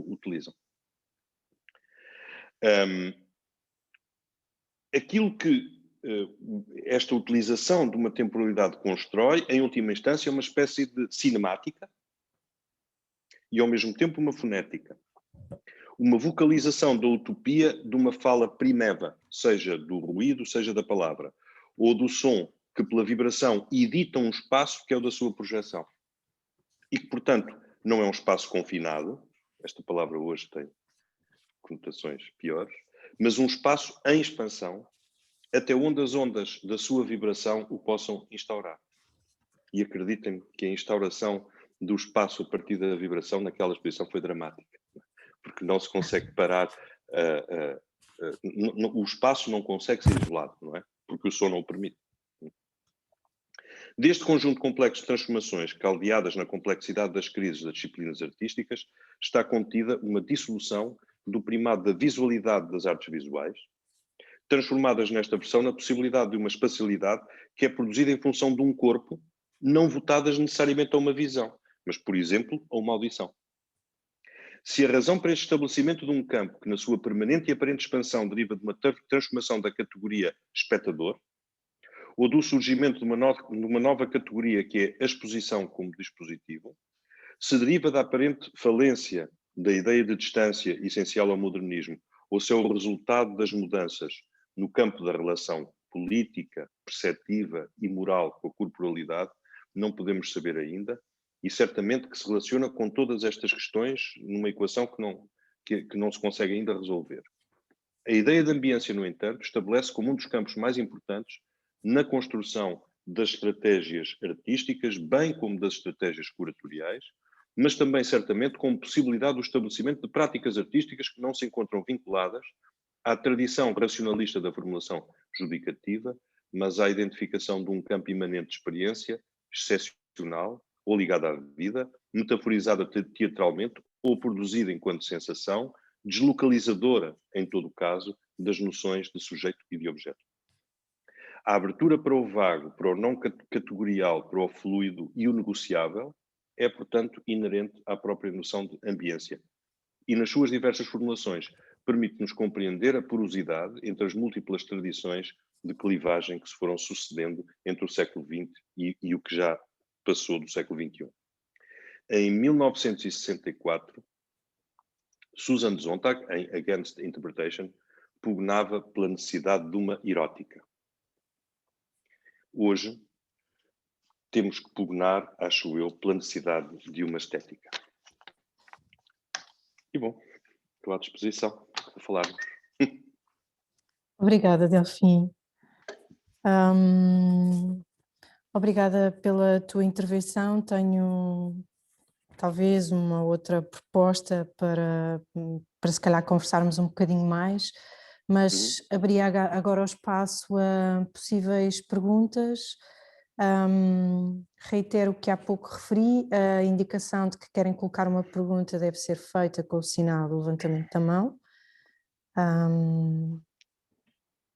utilizam. Aquilo que esta utilização de uma temporalidade constrói, em última instância, uma espécie de cinemática e, ao mesmo tempo, uma fonética. Uma vocalização da utopia de uma fala primeva, seja do ruído, seja da palavra, ou do som, que pela vibração edita um espaço que é o da sua projeção. E que, portanto, não é um espaço confinado, esta palavra hoje tem conotações piores, mas um espaço em expansão, até onde as ondas da sua vibração o possam instaurar. E acreditem-me que a instauração do espaço a partir da vibração naquela exposição foi dramática, porque não se consegue parar, o espaço não consegue ser isolado, não é? Porque o som não o permite. Deste conjunto complexo de transformações, caldeadas na complexidade das crises das disciplinas artísticas, está contida uma dissolução do primado da visualidade das artes visuais, transformadas nesta versão na possibilidade de uma espacialidade que é produzida em função de um corpo, não votadas necessariamente a uma visão, mas, por exemplo, a uma audição. Se a razão para este estabelecimento de um campo que, na sua permanente e aparente expansão, deriva de uma transformação da categoria espectador, ou do surgimento de uma nova categoria que é a exposição como dispositivo, se deriva da aparente falência da ideia de distância essencial ao modernismo, ou se é o resultado das mudanças no campo da relação política, perceptiva e moral com a corporalidade, não podemos saber ainda, e certamente que se relaciona com todas estas questões numa equação que não se consegue ainda resolver. A ideia de ambiência, no entanto, estabelece como um dos campos mais importantes na construção das estratégias artísticas, bem como das estratégias curatoriais, mas também, certamente, como possibilidade do estabelecimento de práticas artísticas que não se encontram vinculadas à tradição racionalista da formulação judicativa, mas à identificação de um campo imanente de experiência, excepcional, ou ligada à vida, metaforizada teatralmente, ou produzida enquanto sensação, deslocalizadora, em todo o caso, das noções de sujeito e de objeto. A abertura para o vago, para o não categorial, para o fluido e o negociável é, portanto, inerente à própria noção de ambiência. E nas suas diversas formulações, permite-nos compreender a porosidade entre as múltiplas tradições de clivagem que se foram sucedendo entre o século XX e o que já passou do século XXI. Em 1964, Susan Sontag, em Against Interpretation, pugnava pela necessidade de uma erótica. Hoje, temos que pugnar, acho eu, pela necessidade de uma estética. E bom, estou à disposição para falarmos. Obrigada, Delfim. Obrigada pela tua intervenção. Tenho talvez uma outra proposta para se calhar conversarmos um bocadinho mais, mas abria agora o espaço a possíveis perguntas. Reitero o que há pouco referi, a indicação de que querem colocar uma pergunta deve ser feita com o sinal do levantamento da mão.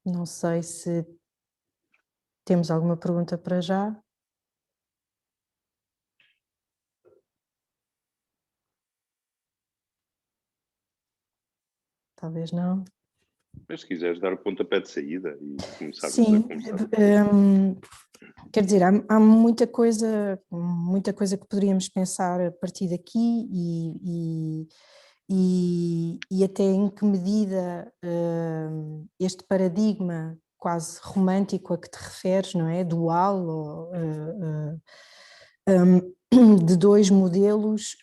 Não sei se temos alguma pergunta para já. Talvez não. Mas se quiseres dar o pontapé de saída e começarmos Sim, a conversar. quer dizer, há muita coisa que poderíamos pensar a partir daqui e até em que medida este paradigma quase romântico a que te referes, não é? Dual, ou, de dois modelos,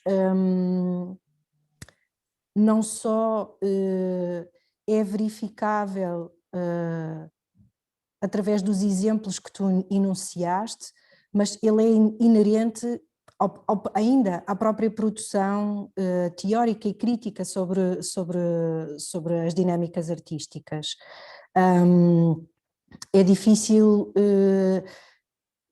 não só é verificável através dos exemplos que tu enunciaste, mas ele é inerente ainda à própria produção teórica e crítica sobre as dinâmicas artísticas. É difícil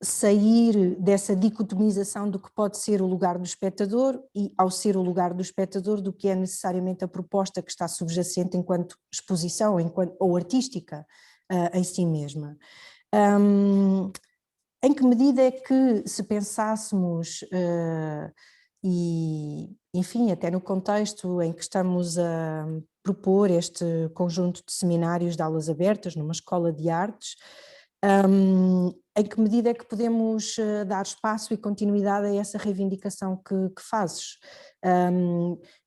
sair dessa dicotomização do que pode ser o lugar do espectador e, ao ser o lugar do espectador, do que é necessariamente a proposta que está subjacente enquanto exposição ou artística em si mesma. Em que medida é que, se pensássemos, e enfim, até no contexto em que estamos a propor este conjunto de seminários de aulas abertas numa escola de artes, em que medida é que podemos dar espaço e continuidade a essa reivindicação que fazes?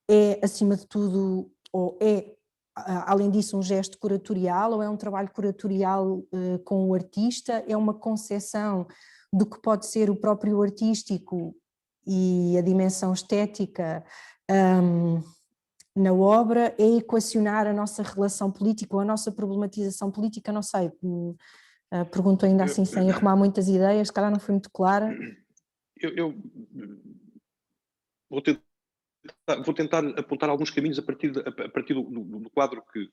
É, acima de tudo, ou é, além disso, um gesto curatorial, ou é um trabalho curatorial com o artista? É uma concepção do que pode ser o próprio artístico e a dimensão estética na obra? É equacionar a nossa relação política ou a nossa problematização política? Não sei, pergunto ainda assim sem arrumar muitas ideias, se calhar não foi muito clara. Eu vou tentar apontar alguns caminhos a partir do quadro que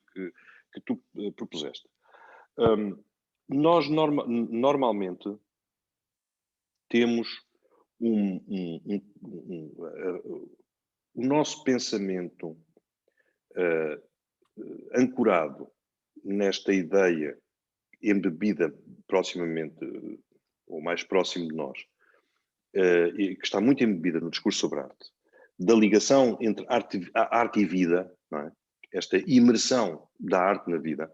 tu propuseste. Nós normalmente temos o nosso pensamento ancorado nesta ideia embebida proximamente, ou mais próximo de nós, que está muito embebida no discurso sobre arte, da ligação entre arte e vida, não é? Esta imersão da arte na vida,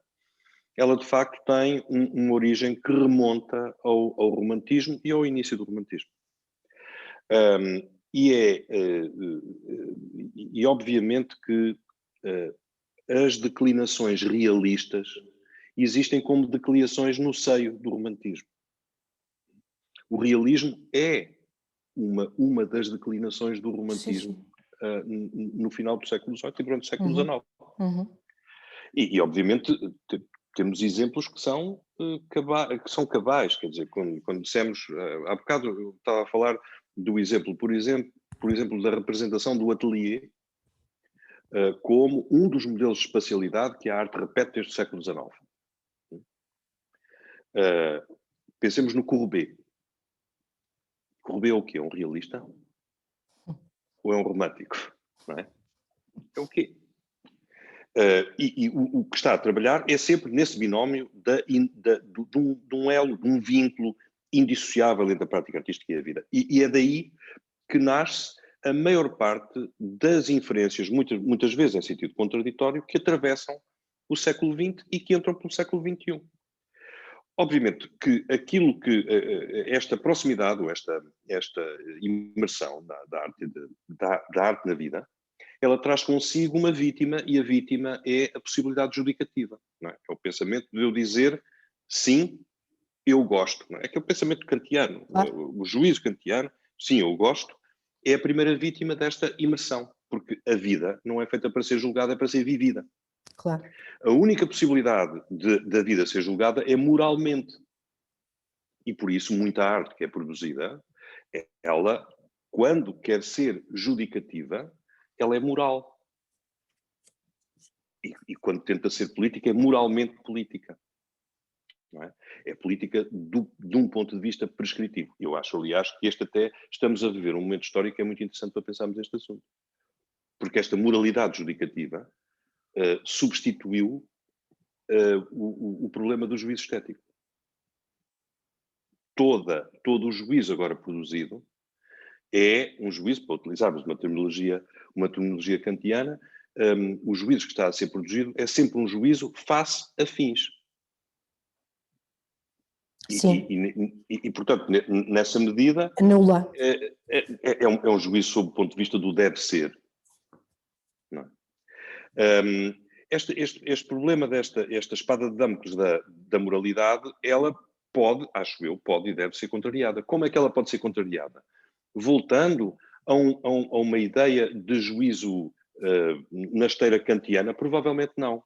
ela de facto tem uma origem que remonta ao romantismo e ao início do romantismo. E obviamente que as declinações realistas existem como declinações no seio do romantismo. O realismo é uma das declinações do romantismo no final do século XVIII e durante o século XIX. E obviamente temos exemplos que são cabais, quer dizer, quando dissemos, há bocado eu estava a falar do exemplo, por exemplo, da representação do atelier como um dos modelos de espacialidade que a arte repete desde o século XIX. Pensemos no Courbet. Courbet é o quê? É um realista? Ou é um romântico? Não é? É o quê? E o que está a trabalhar é sempre nesse binómio de um elo, de um vínculo indissociável entre a prática artística e a vida. E é daí que nasce a maior parte das inferências, muitas vezes em sentido contraditório, que atravessam o século XX e que entram pelo século XXI. Obviamente que aquilo que esta proximidade, ou esta imersão da arte na vida, ela traz consigo uma vítima, e a vítima é a possibilidade judicativa. Não é? É o pensamento de eu dizer, sim, eu gosto. Não é? É que é o pensamento kantiano, o juízo kantiano, sim, eu gosto, é a primeira vítima desta imersão, porque a vida não é feita para ser julgada, é para ser vivida. Claro. A única possibilidade da vida ser julgada é moralmente. E por isso muita arte que é produzida, ela, quando quer ser judicativa, ela é moral. E quando tenta ser política, é moralmente política. Não é? É política de um ponto de vista prescritivo. Eu acho, aliás, que até estamos a viver um momento histórico que é muito interessante para pensarmos neste assunto. Porque esta moralidade judicativa substituiu o problema do juízo estético. Todo o juízo agora produzido é um juízo, para utilizarmos uma terminologia kantiana, o juízo que está a ser produzido é sempre um juízo face a fins. E portanto, nessa medida, anula. É um juízo sob o ponto de vista do deve ser. Não é? Este problema esta espada de Damocles da moralidade, ela pode, acho eu, pode e deve ser contrariada. Como é que ela pode ser contrariada? Voltando a uma ideia de juízo na esteira kantiana, provavelmente não.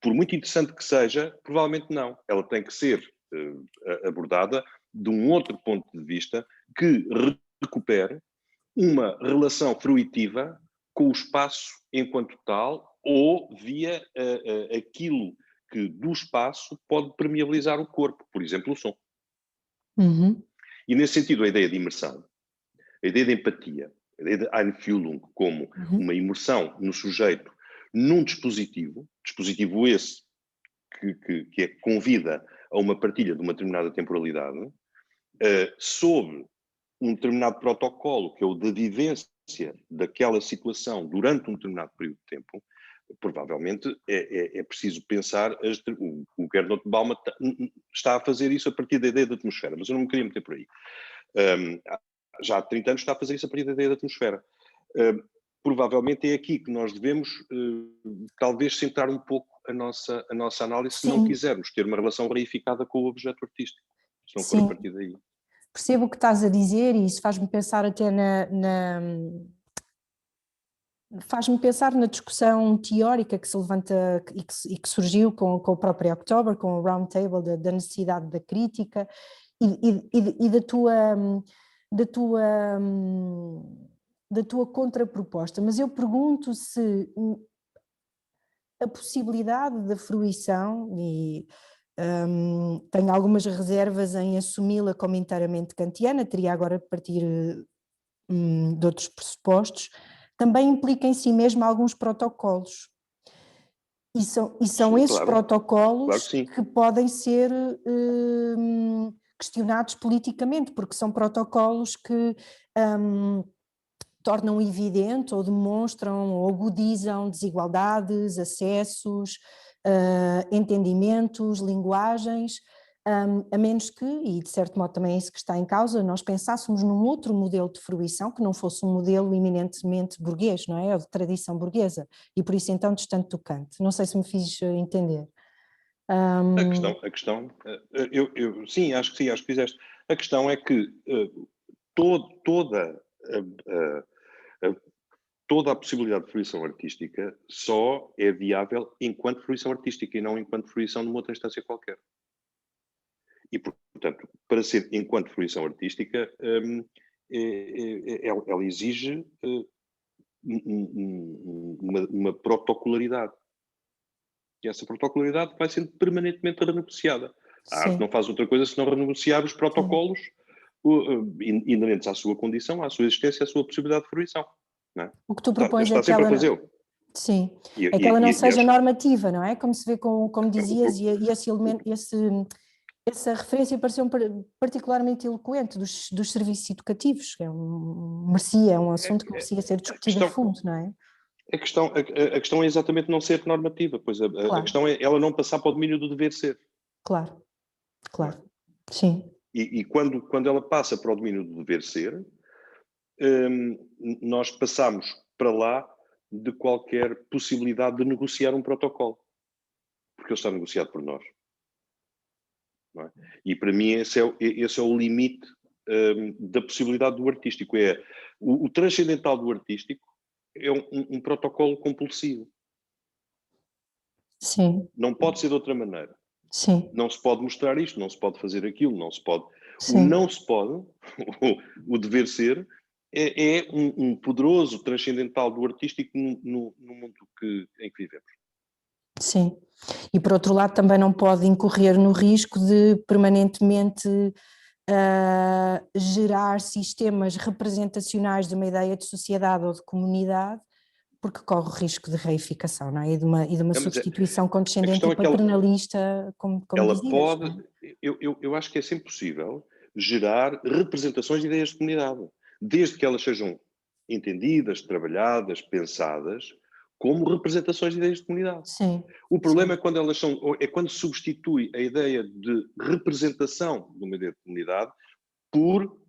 Por muito interessante que seja, provavelmente não. Ela tem que ser abordada de um outro ponto de vista que recupere uma relação fruitiva com o espaço enquanto tal, ou via aquilo que do espaço pode permeabilizar o corpo, por exemplo, o som. E nesse sentido, a ideia de imersão, a ideia de empatia, a ideia de Einfühlung como uma imersão no sujeito num dispositivo esse que convida a uma partilha de uma determinada temporalidade, sob um determinado protocolo, que é o da vivência daquela situação durante um determinado período de tempo, provavelmente é preciso pensar, o Gernot Bauman está a fazer isso a partir da ideia da atmosfera, mas eu não me queria meter por aí. Já há 30 anos está a fazer isso a partir da ideia da atmosfera. Provavelmente é aqui que nós devemos talvez centrar um pouco a nossa análise, se não quisermos ter uma relação reificada com o objeto artístico, se não for a partir daí. Percebo o que estás a dizer e isso faz-me pensar até faz-me pensar na discussão teórica que se levanta e que surgiu com o próprio October, com o Round Table da necessidade da crítica e da tua contraproposta, mas eu pergunto se a possibilidade da fruição, e tenho algumas reservas em assumi-la como inteiramente kantiana, teria agora de partir de outros pressupostos, também implica em si mesmo alguns protocolos. E são Sim, esses claro. protocolos Claro que podem ser questionados politicamente, porque são protocolos que tornam evidente ou demonstram ou agudizam desigualdades, acessos, entendimentos, linguagens, a menos que, e de certo modo também é isso que está em causa, nós pensássemos num outro modelo de fruição que não fosse um modelo eminentemente burguês, não é? Ou de tradição burguesa, e por isso então distante do Kant. Não sei se me fiz entender. Sim, acho que fizeste. A questão é que toda a possibilidade de fruição artística só é viável enquanto fruição artística e não enquanto fruição numa outra instância qualquer. E, portanto, para ser enquanto fruição artística, ela exige uma protocolaridade. E essa protocolaridade vai sendo permanentemente renegociada. A arte não faz outra coisa senão renegociar os protocolos inerentes à sua condição, à sua existência, à sua possibilidade de fruição. Não é? O que tu propões está é que sempre ela... a fazê-lo. Sim, é que ela não seja normativa, não é? Como se vê, como dizias, e esse elemento, essa referência pareceu particularmente eloquente dos serviços educativos, que é um assunto que merecia ser discutido a fundo, não é? A questão é exatamente não ser normativa, pois a questão é ela não passar para o domínio do dever ser. Claro, sim. E quando ela passa para o domínio do dever ser, nós passamos para lá de qualquer possibilidade de negociar um protocolo, porque ele está negociado por nós. Não é? E para mim esse é o limite da possibilidade do artístico. O transcendental do artístico é um protocolo compulsivo. Sim. Não pode ser de outra maneira. Sim. Não se pode mostrar isto, não se pode fazer aquilo, não se pode. Sim. O não se pode, o dever ser, é um poderoso transcendental do artístico no mundo em que vivemos. Sim. E por outro lado também não pode incorrer no risco de permanentemente gerar sistemas representacionais de uma ideia de sociedade ou de comunidade, porque corre o risco de reificação, não é? E de uma substituição condescendente e paternalista, como ela dizias. pode, não é? eu acho que é sempre possível gerar representações de ideias de comunidade, desde que elas sejam entendidas, trabalhadas, pensadas, como representações de ideias de comunidade. Sim. O problema é quando elas quando substitui a ideia de representação de uma ideia de comunidade por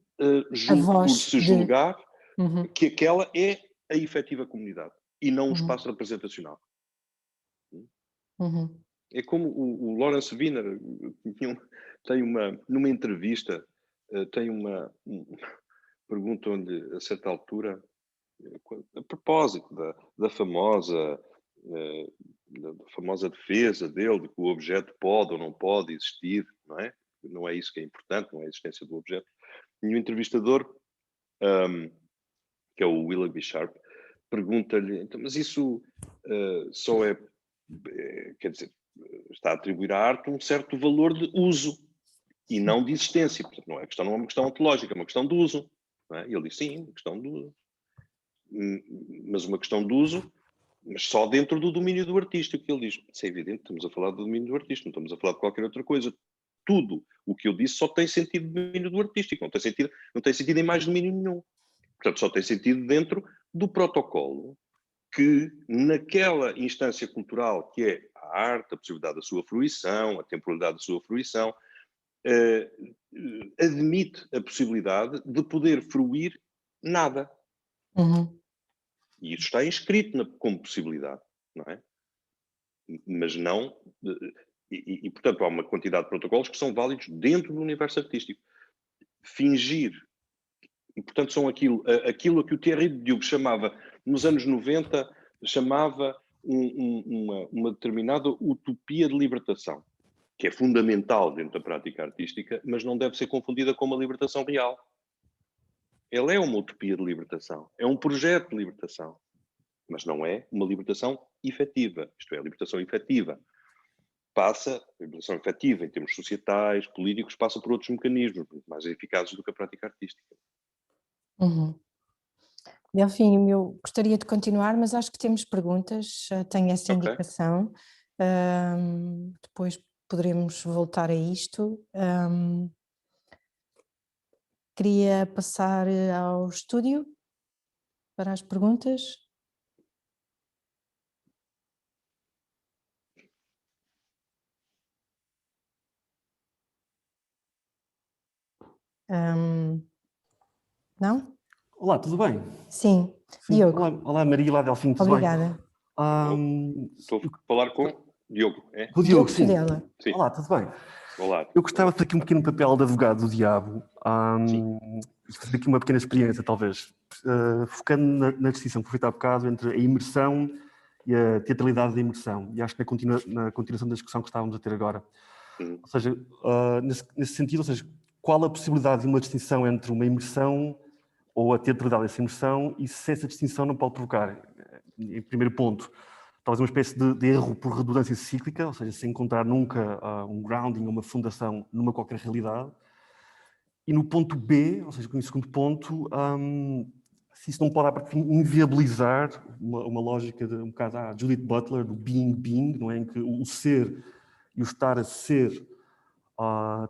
se julgar que aquela é a efetiva comunidade e não um espaço representacional. É como o Lawrence Wiener tem numa entrevista, tem uma pergunta onde, a certa altura, a propósito da famosa defesa dele, de que o objeto pode ou não pode existir, não é? Não é isso que é importante, não é a existência do objeto. E o entrevistador, que é o Willoughby Sharp, pergunta-lhe, então, mas isso só quer dizer, está a atribuir à arte um certo valor de uso e não de existência. Portanto, não é uma questão ontológica, é uma questão de uso. Não é? E ele diz, sim, uma questão de uso. Mas uma questão de uso, mas só dentro do domínio do artístico. Ele diz, isso é evidente, estamos a falar do domínio do artístico, não estamos a falar de qualquer outra coisa. Tudo o que eu disse só tem sentido no domínio do artístico, não tem sentido em mais domínio nenhum. Portanto, só tem sentido dentro do protocolo que, naquela instância cultural que é a arte, a possibilidade da sua fruição, a temporalidade da sua fruição, admite a possibilidade de poder fruir nada. Uhum. E isso está inscrito como possibilidade, não é? Mas não... portanto, há uma quantidade de protocolos que são válidos dentro do universo artístico. Fingir, e portanto são aquilo a que o Thierry Diouf chamava, nos anos 90, chamava uma determinada utopia de libertação, que é fundamental dentro da prática artística, mas não deve ser confundida com uma libertação real. Ela é uma utopia de libertação, é um projeto de libertação, mas não é uma libertação efetiva. Isto é, a libertação efetiva a libertação efetiva em termos societais, políticos, passa por outros mecanismos muito mais eficazes do que a prática artística. Uhum. Delfim, eu gostaria de continuar, mas acho que temos perguntas, tenho essa indicação. Depois poderemos voltar a isto. Queria passar ao estúdio para as perguntas. Não? Olá, tudo bem? Sim. Sim. Diogo. Olá Maria, olá Delfim, tudo Obrigada. bem? Estou a falar com Diogo, é? Com o Diogo, sim. Sim. Olá, tudo bem? Olá. Eu gostava de ter aqui um pequeno papel de advogado do diabo e fazer aqui uma pequena experiência, talvez, focando na distinção que foi feita há bocado entre a imersão e a teatralidade da imersão. E acho que na continuação da discussão que estávamos a ter agora. Ou seja, nesse sentido, ou seja, qual a possibilidade de uma distinção entre uma imersão ou a teatralidade dessa imersão e se essa distinção não pode provocar, em primeiro ponto, talvez uma espécie de erro por redundância cíclica, ou seja, sem encontrar nunca um grounding ou uma fundação numa qualquer realidade. E no ponto B, ou seja, no segundo ponto, se isso não pode, a partir de inviabilizar uma lógica de um bocado a Judith Butler, do being, não é? Em que o ser e o estar a ser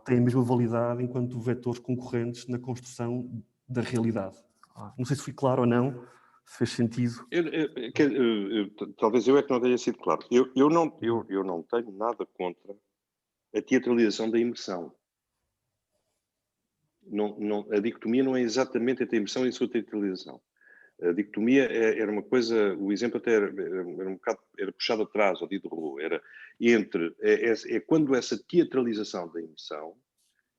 têm a mesma validade enquanto vetores concorrentes na construção da realidade. Não sei se fui claro ou não, se fez sentido. Talvez eu é que não tenha sido claro. Eu não tenho nada contra a teatralização da imersão. A dicotomia não é exatamente entre a imersão e a sua teatralização. A dicotomia era uma coisa, o exemplo até era um bocado, era puxado atrás, ao Diderot, era entre, quando essa teatralização da imersão,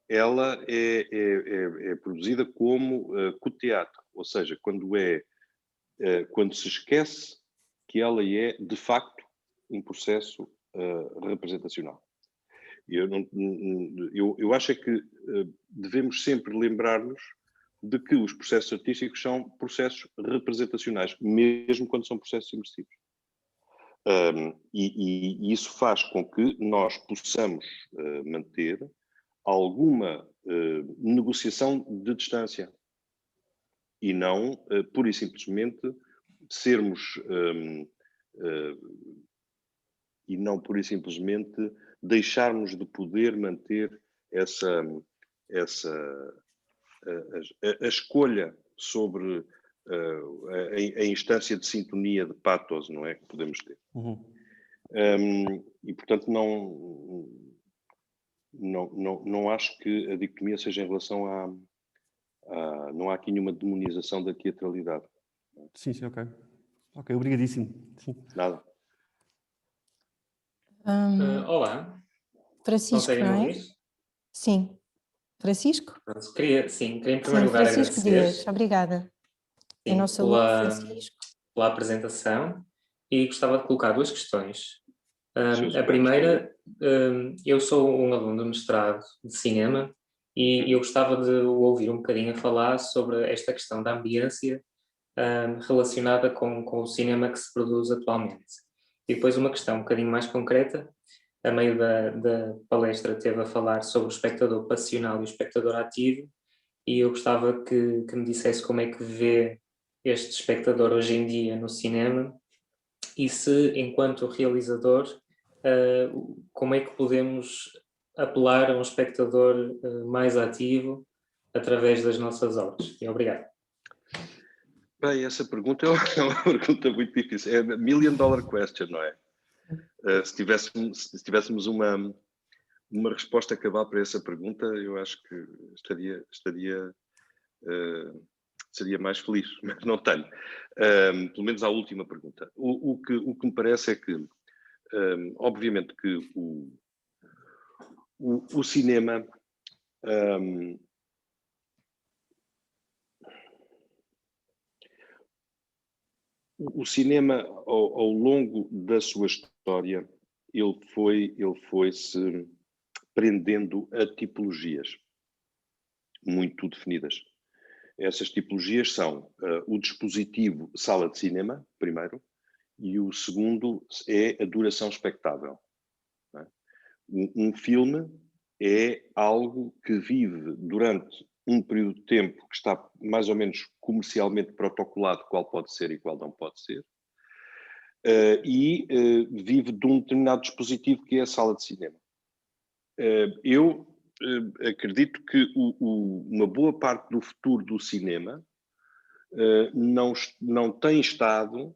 ela é produzida como co-teatro, ou seja, quando se esquece que ela é, de facto, um processo representacional. Eu acho que devemos sempre lembrar-nos de que os processos artísticos são processos representacionais, mesmo quando são processos imersivos. E isso faz com que nós possamos manter alguma negociação de distância e não, pura e simplesmente, deixarmos de poder manter a escolha sobre a instância de sintonia, de pathos, não é, que podemos ter. E, portanto, não acho que a dicotomia seja em relação não há aqui nenhuma demonização da teatralidade. Sim, ok. Ok, obrigadíssimo. Sim. Nada. Olá. Francisco, não é? Ouvir? Sim. Francisco? Queria em primeiro lugar Francisco agradecer. Dias, obrigada. Sim, Em nosso aluno, Francisco. pela apresentação, e gostava de colocar duas questões. A primeira, eu sou um aluno do mestrado de cinema e eu gostava de ouvir um bocadinho a falar sobre esta questão da ambiência relacionada com o cinema que se produz atualmente. E depois uma questão um bocadinho mais concreta. A meio da palestra teve a falar sobre o espectador passional e o espectador ativo, e eu gostava que me dissesse como é que vê este espectador hoje em dia no cinema e se, enquanto realizador, como é que podemos apelar a um espectador mais ativo através das nossas obras. Obrigado. Bem, essa pergunta é uma pergunta muito difícil. É a million dollar question, não é? Se tivéssemos uma resposta cabal para essa pergunta, eu acho que seria mais feliz, mas não tenho. Pelo menos à última pergunta. O que me parece é que, obviamente, que o cinema o cinema, ao longo da sua história, ele foi-se prendendo a tipologias muito definidas. Essas tipologias são o dispositivo sala de cinema, primeiro, e o segundo é a duração espectável. Não é? Um filme é algo que vive durante um período de tempo que está mais ou menos comercialmente protocolado qual pode ser e qual não pode ser, e vive de um determinado dispositivo que é a sala de cinema. Eu acredito que uma boa parte do futuro do cinema não tem estado,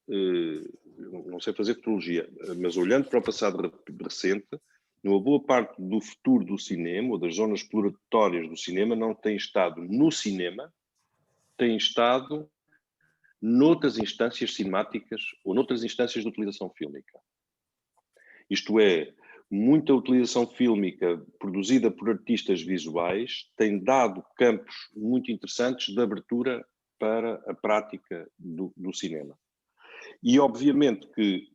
não sei fazer futurologia, mas olhando para o passado recente, uma boa parte do futuro do cinema, ou das zonas exploratórias do cinema, não tem estado no cinema, tem estado noutras instâncias cinemáticas ou noutras instâncias de utilização fílmica. Isto é, muita utilização fílmica produzida por artistas visuais tem dado campos muito interessantes de abertura para a prática do cinema. E, obviamente, que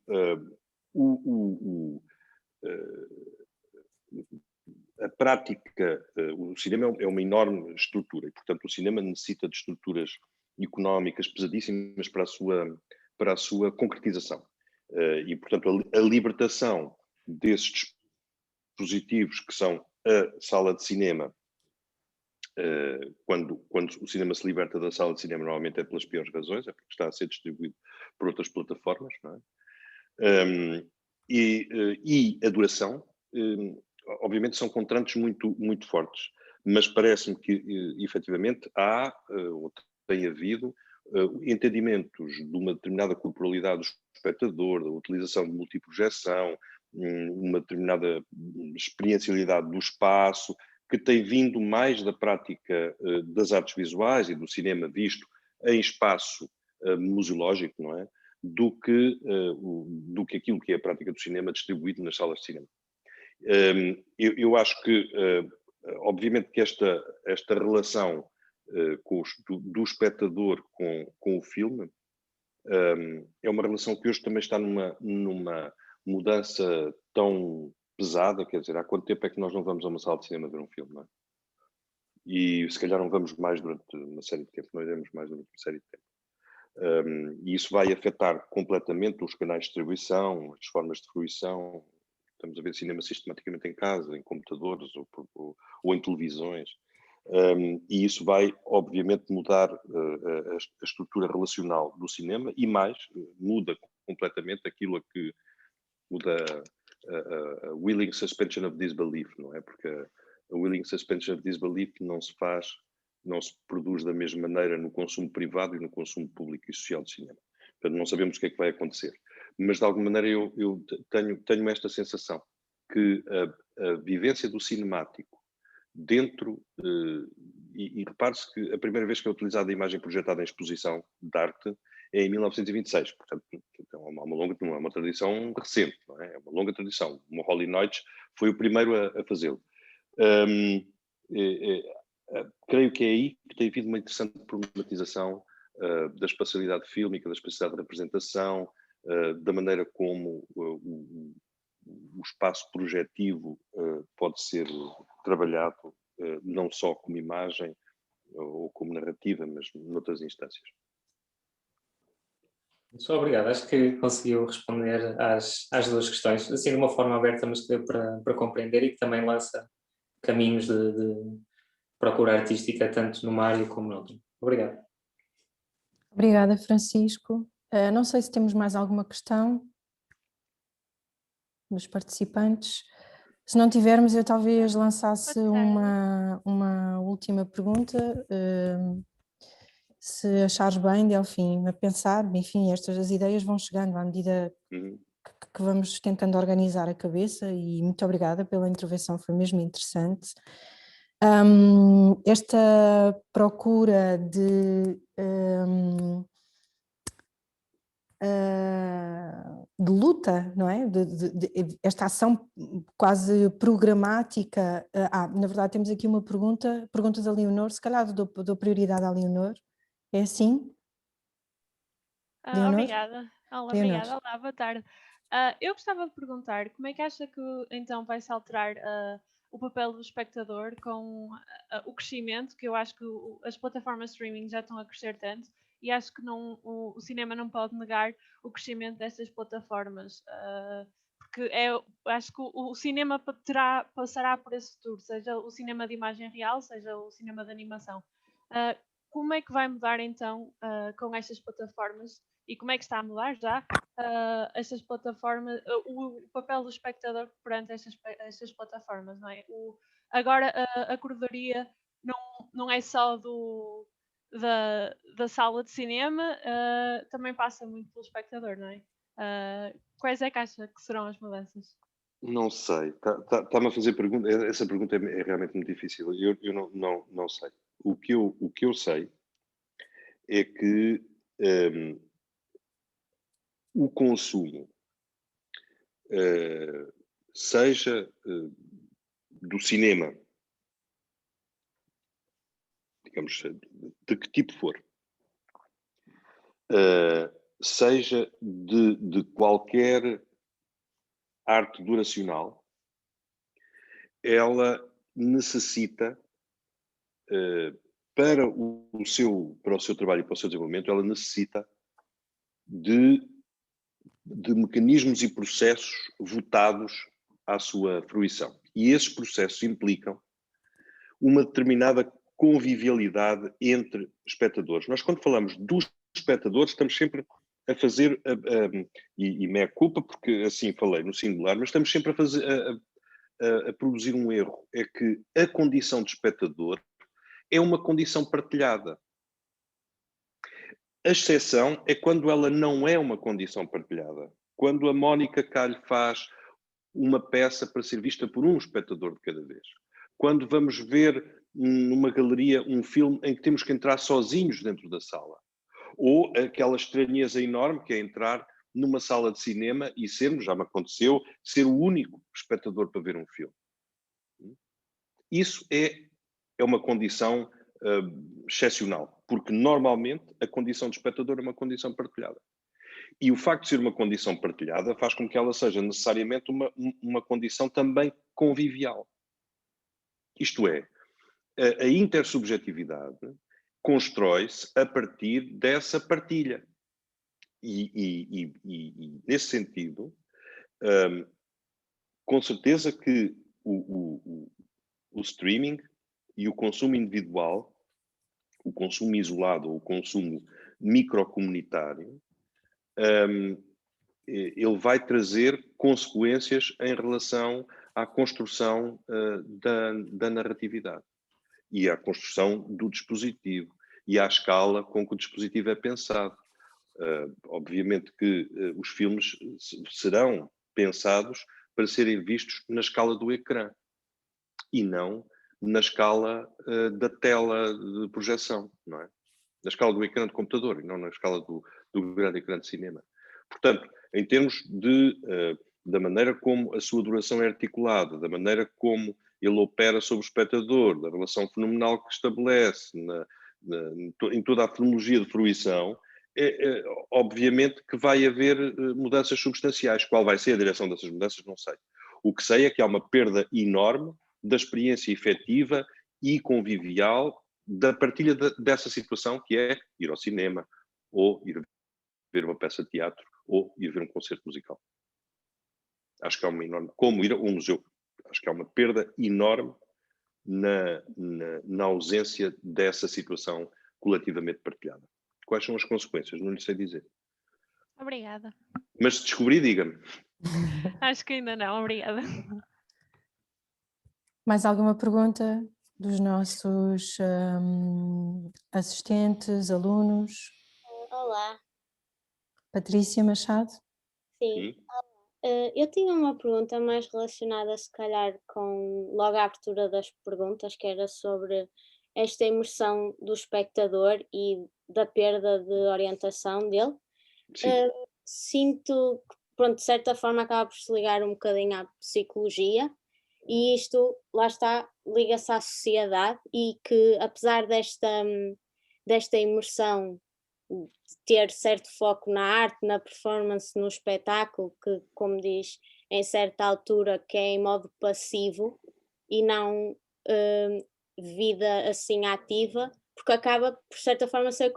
a prática, o cinema é uma enorme estrutura e, portanto, o cinema necessita de estruturas económicas pesadíssimas para a sua concretização. E, portanto, a libertação desses dispositivos que são a sala de cinema, quando o cinema se liberta da sala de cinema, normalmente é pelas piores razões, é porque está a ser distribuído por outras plataformas, não é? E a duração, obviamente, são contrantes muito, muito fortes, mas parece-me que, efetivamente, há, ou tem havido, entendimentos de uma determinada corporalidade do espectador, da utilização de multiprojeção, uma determinada experiencialidade do espaço, que tem vindo mais da prática das artes visuais e do cinema visto em espaço museológico, não é? Do que aquilo que é a prática do cinema distribuído nas salas de cinema. Eu acho que, obviamente, que esta relação do espectador com o filme é uma relação que hoje também está numa mudança tão pesada, quer dizer, há quanto tempo é que nós não vamos a uma sala de cinema ver um filme, não é? E se calhar não vamos mais durante uma série de tempo, não iremos mais durante uma série de tempo. E isso vai afetar completamente os canais de distribuição, as formas de fruição. Estamos a ver cinema sistematicamente em casa, em computadores ou em televisões. E isso vai, obviamente, mudar a estrutura relacional do cinema e mais, muda completamente aquilo a que muda a willing suspension of disbelief, não é? Porque a willing suspension of disbelief não se produz da mesma maneira no consumo privado e no consumo público e social de cinema. Portanto, não sabemos o que é que vai acontecer. Mas, de alguma maneira, eu tenho esta sensação que a vivência do cinemático dentro, e repare-se que a primeira vez que é utilizada a imagem projetada em exposição de arte é em 1926, portanto, é uma tradição recente, não é? É uma longa tradição. O Holly Neitz foi o primeiro a fazê-lo. Creio que é aí que tem havido uma interessante problematização da espacialidade fílmica, da espacialidade de representação, da maneira como o espaço projetivo pode ser trabalhado, não só como imagem ou como narrativa, mas noutras instâncias. Muito obrigado. Acho que conseguiu responder às duas questões, assim de uma forma aberta, mas que deu para compreender e que também lança caminhos de procura artística tanto numa área como noutra. Obrigado. Obrigada, Francisco. Não sei se temos mais alguma questão dos participantes. Se não tivermos, eu talvez lançasse uma última pergunta. se achares bem, Delfim, a pensar, enfim, as ideias vão chegando à medida que vamos tentando organizar a cabeça, e muito obrigada pela intervenção, foi mesmo interessante. Esta procura de luta, não é? Esta ação quase programática. Na verdade temos aqui uma pergunta da Leonor, se calhar dou prioridade à Leonor. É assim? Leonor? Obrigada. Olá, Leonor. obrigada. Olá, boa tarde. Eu gostava de perguntar como é que acha que então vai-se alterar o papel do espectador com o crescimento, que eu acho que as plataformas de streaming já estão a crescer tanto, e acho que o cinema não pode negar o crescimento destas plataformas, porque acho que o cinema passará por esse futuro, seja o cinema de imagem real, seja o cinema de animação. Como é que vai mudar então com estas plataformas, e como é que está a mudar já estas plataformas, o papel do espectador perante estas plataformas, não é? Agora a curadoria não é só da sala de cinema, também passa muito pelo espectador, não é? Quais é que acha que serão as mudanças? Não sei. Está-me a fazer pergunta. Essa pergunta é realmente muito difícil. Eu não sei. O que eu sei é que o consumo, seja do cinema, digamos, de que tipo for, seja de qualquer arte duracional, ela necessita, para o seu trabalho e para o seu desenvolvimento, ela necessita de mecanismos e processos votados à sua fruição. E esses processos implicam uma determinada convivialidade entre espectadores. Nós, quando falamos dos espectadores, estamos sempre a fazer, e me é culpa porque assim falei no singular, mas estamos sempre a produzir um erro. É que a condição de espectador é uma condição partilhada. A exceção é quando ela não é uma condição partilhada. Quando a Mónica Calho faz uma peça para ser vista por um espectador de cada vez. Quando vamos ver numa galeria um filme em que temos que entrar sozinhos dentro da sala. Ou aquela estranheza enorme que é entrar numa sala de cinema e já me aconteceu, ser o único espectador para ver um filme. Isso é uma condição excepcional, porque normalmente a condição de espectador é uma condição partilhada. E o facto de ser uma condição partilhada faz com que ela seja necessariamente uma condição também convivial. Isto é, a intersubjetividade constrói-se a partir dessa partilha. E nesse sentido, com certeza que o streaming e o consumo individual, o consumo isolado ou o consumo microcomunitário, ele vai trazer consequências em relação à construção da narratividade e à construção do dispositivo e à escala com que o dispositivo é pensado. Obviamente que os filmes serão pensados para serem vistos na escala do ecrã e não na escala da tela de projeção, não é? Na escala do ecrã de computador e não na escala do grande ecrã de cinema. Portanto, em termos da maneira como a sua duração é articulada, da maneira como ele opera sobre o espectador, da relação fenomenal que estabelece, em toda a cronologia de fruição, obviamente que vai haver mudanças substanciais. Qual vai ser a direção dessas mudanças, não sei. O que sei é que há uma perda enorme da experiência efetiva e convivial da partilha dessa situação, que é ir ao cinema, ou ir ver uma peça de teatro, ou ir ver um concerto musical. Acho que há uma enorme... Como ir a um museu. Acho que há uma perda enorme na ausência dessa situação coletivamente partilhada. Quais são as consequências? Não lhe sei dizer. Obrigada. Mas se descobrir, diga-me. Acho que ainda não, obrigada. Mais alguma pergunta, dos nossos assistentes, alunos. Olá, Patrícia Machado. sim. Eu tinha uma pergunta mais relacionada, se calhar, com logo a abertura das perguntas, que era sobre esta imersão do espectador e da perda de orientação dele. Sim. Sinto que, pronto, de certa forma acaba por se ligar um bocadinho à psicologia e isto, lá está, liga-se à sociedade e que apesar desta imersão ter certo foco na arte, na performance, no espetáculo, que, como diz, em certa altura que é em modo passivo e não vida assim ativa, porque acaba, por certa forma, a ser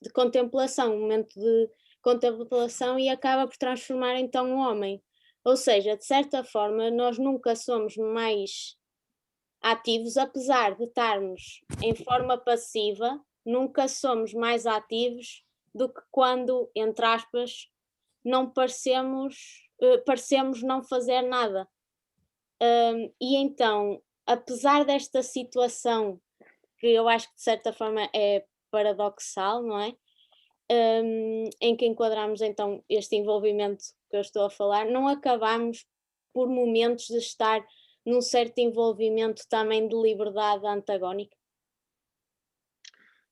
de contemplação, um momento de contemplação e acaba por transformar então o homem. Ou seja, de certa forma, nós nunca somos mais ativos, apesar de estarmos em forma passiva, nunca somos mais ativos do que quando, entre aspas, não parecemos não fazer nada. E então, apesar desta situação, que eu acho que de certa forma é paradoxal, não é? Em que enquadramos então este envolvimento que eu estou a falar, não acabamos por momentos de estar num certo envolvimento também de liberdade antagónica?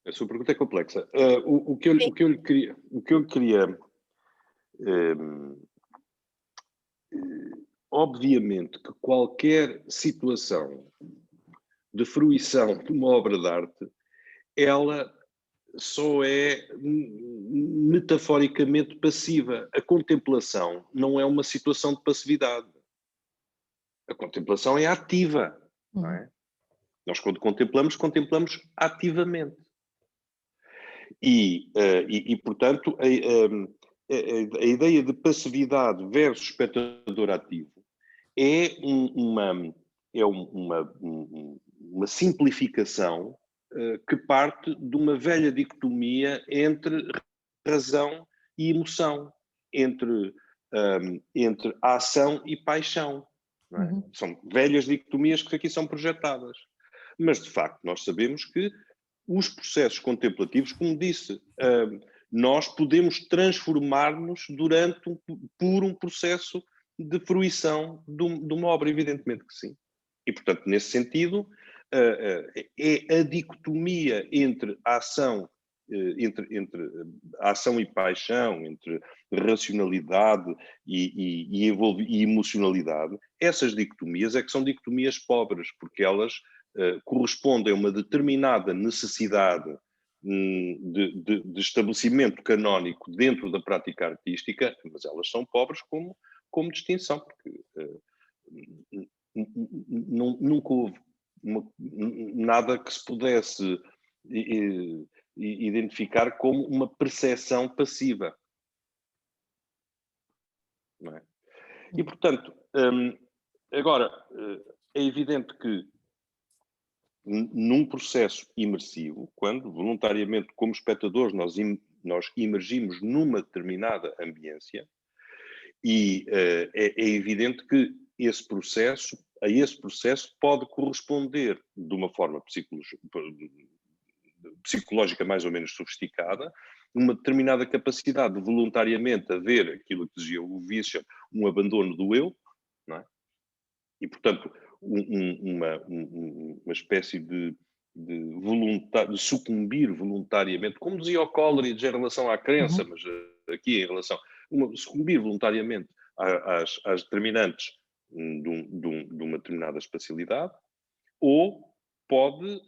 A sua pergunta é complexa. O que eu lhe queria obviamente que qualquer situação de fruição de uma obra de arte, ela só é metaforicamente passiva. A contemplação não é uma situação de passividade. A contemplação é ativa, não é? Nós, quando contemplamos ativamente. E portanto, a ideia de passividade versus espectador ativo é uma simplificação que parte de uma velha dicotomia entre razão e emoção, entre ação e paixão. Não é? São velhas dicotomias que aqui são projetadas. Mas, de facto, nós sabemos que os processos contemplativos, como disse, nós podemos transformar-nos por um processo de fruição de uma obra, evidentemente que sim. E, portanto, nesse sentido, é a dicotomia entre a ação, entre ação e paixão, entre racionalidade e emocionalidade. Essas dicotomias é que são dicotomias pobres, porque elas correspondem a uma determinada necessidade de estabelecimento canónico dentro da prática artística, mas elas são pobres como distinção, porque nunca houve nada que se pudesse identificar como uma percepção passiva. Não é? E, portanto, agora, é evidente que num processo imersivo, quando voluntariamente, como espectadores, nós imergimos numa determinada ambiência, e é evidente que a esse processo pode corresponder de uma forma psicológica mais ou menos sofisticada, uma determinada capacidade de voluntariamente haver aquilo que dizia o Vischer, um abandono do eu, não é? E, portanto, uma espécie de sucumbir voluntariamente, como dizia o Coleridge em relação à crença, mas aqui em relação sucumbir voluntariamente às determinantes de uma determinada espacialidade, ou pode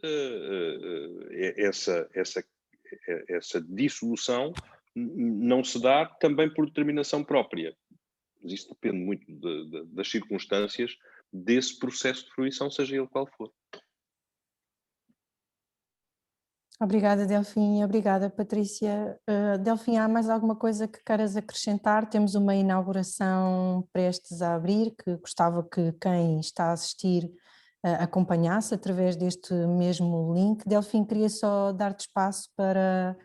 essa dissolução não se dar também por determinação própria. Mas isso depende muito das circunstâncias desse processo de fruição, seja ele qual for. Obrigada, Delfim. Obrigada, Patrícia. Delfim, há mais alguma coisa que queiras acrescentar? Temos uma inauguração prestes a abrir, que gostava que quem está a assistir acompanhasse através deste mesmo link. Delfim, queria só dar-te espaço para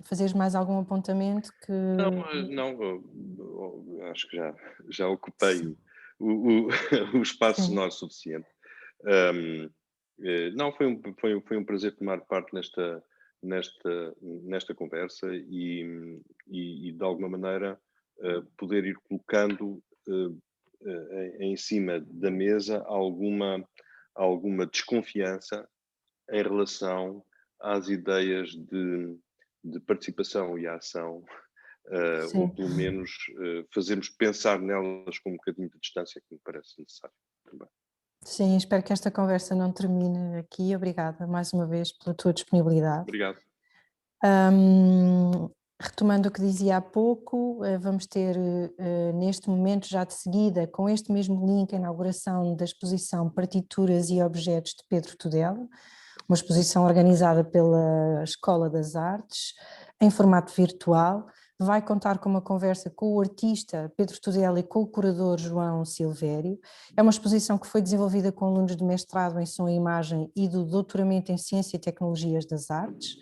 fazeres mais algum apontamento que... Não, acho que já ocupei o espaço sonoro suficiente. Não, foi um prazer tomar parte nesta conversa e de alguma maneira poder ir colocando em cima da mesa alguma desconfiança em relação às ideias de participação e ação, ou pelo menos fazermos pensar nelas com um bocadinho de distância, que me parece necessário também. Sim, espero que esta conversa não termine aqui. Obrigada mais uma vez pela tua disponibilidade. Obrigado. Retomando o que dizia há pouco, vamos ter neste momento, já de seguida, com este mesmo link, a inauguração da exposição Partituras e Objetos de Pedro Tudela, uma exposição organizada pela Escola das Artes, em formato virtual. Vai contar com uma conversa com o artista Pedro Tudela e com o curador João Silvério. É uma exposição que foi desenvolvida com alunos de mestrado em som e imagem e do doutoramento em Ciência e Tecnologias das Artes,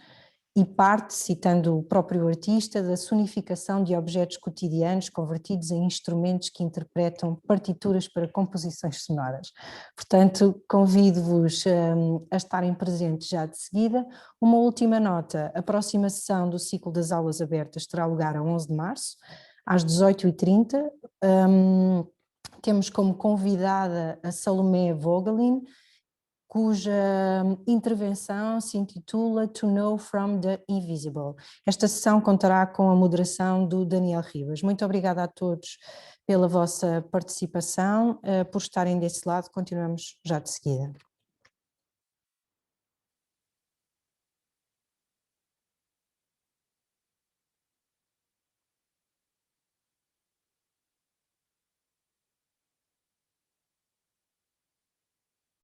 e parte, citando o próprio artista, da sonificação de objetos cotidianos convertidos em instrumentos que interpretam partituras para composições sonoras. Portanto, convido-vos a estarem presentes já de seguida. Uma última nota: a próxima sessão do ciclo das aulas abertas terá lugar a 11 de março, às 18h30. Temos como convidada a Salomé Vogelin, cuja intervenção se intitula To Know From the Invisible. Esta sessão contará com a moderação do Daniel Ribas. Muito obrigada a todos pela vossa participação, por estarem desse lado. Continuamos já de seguida.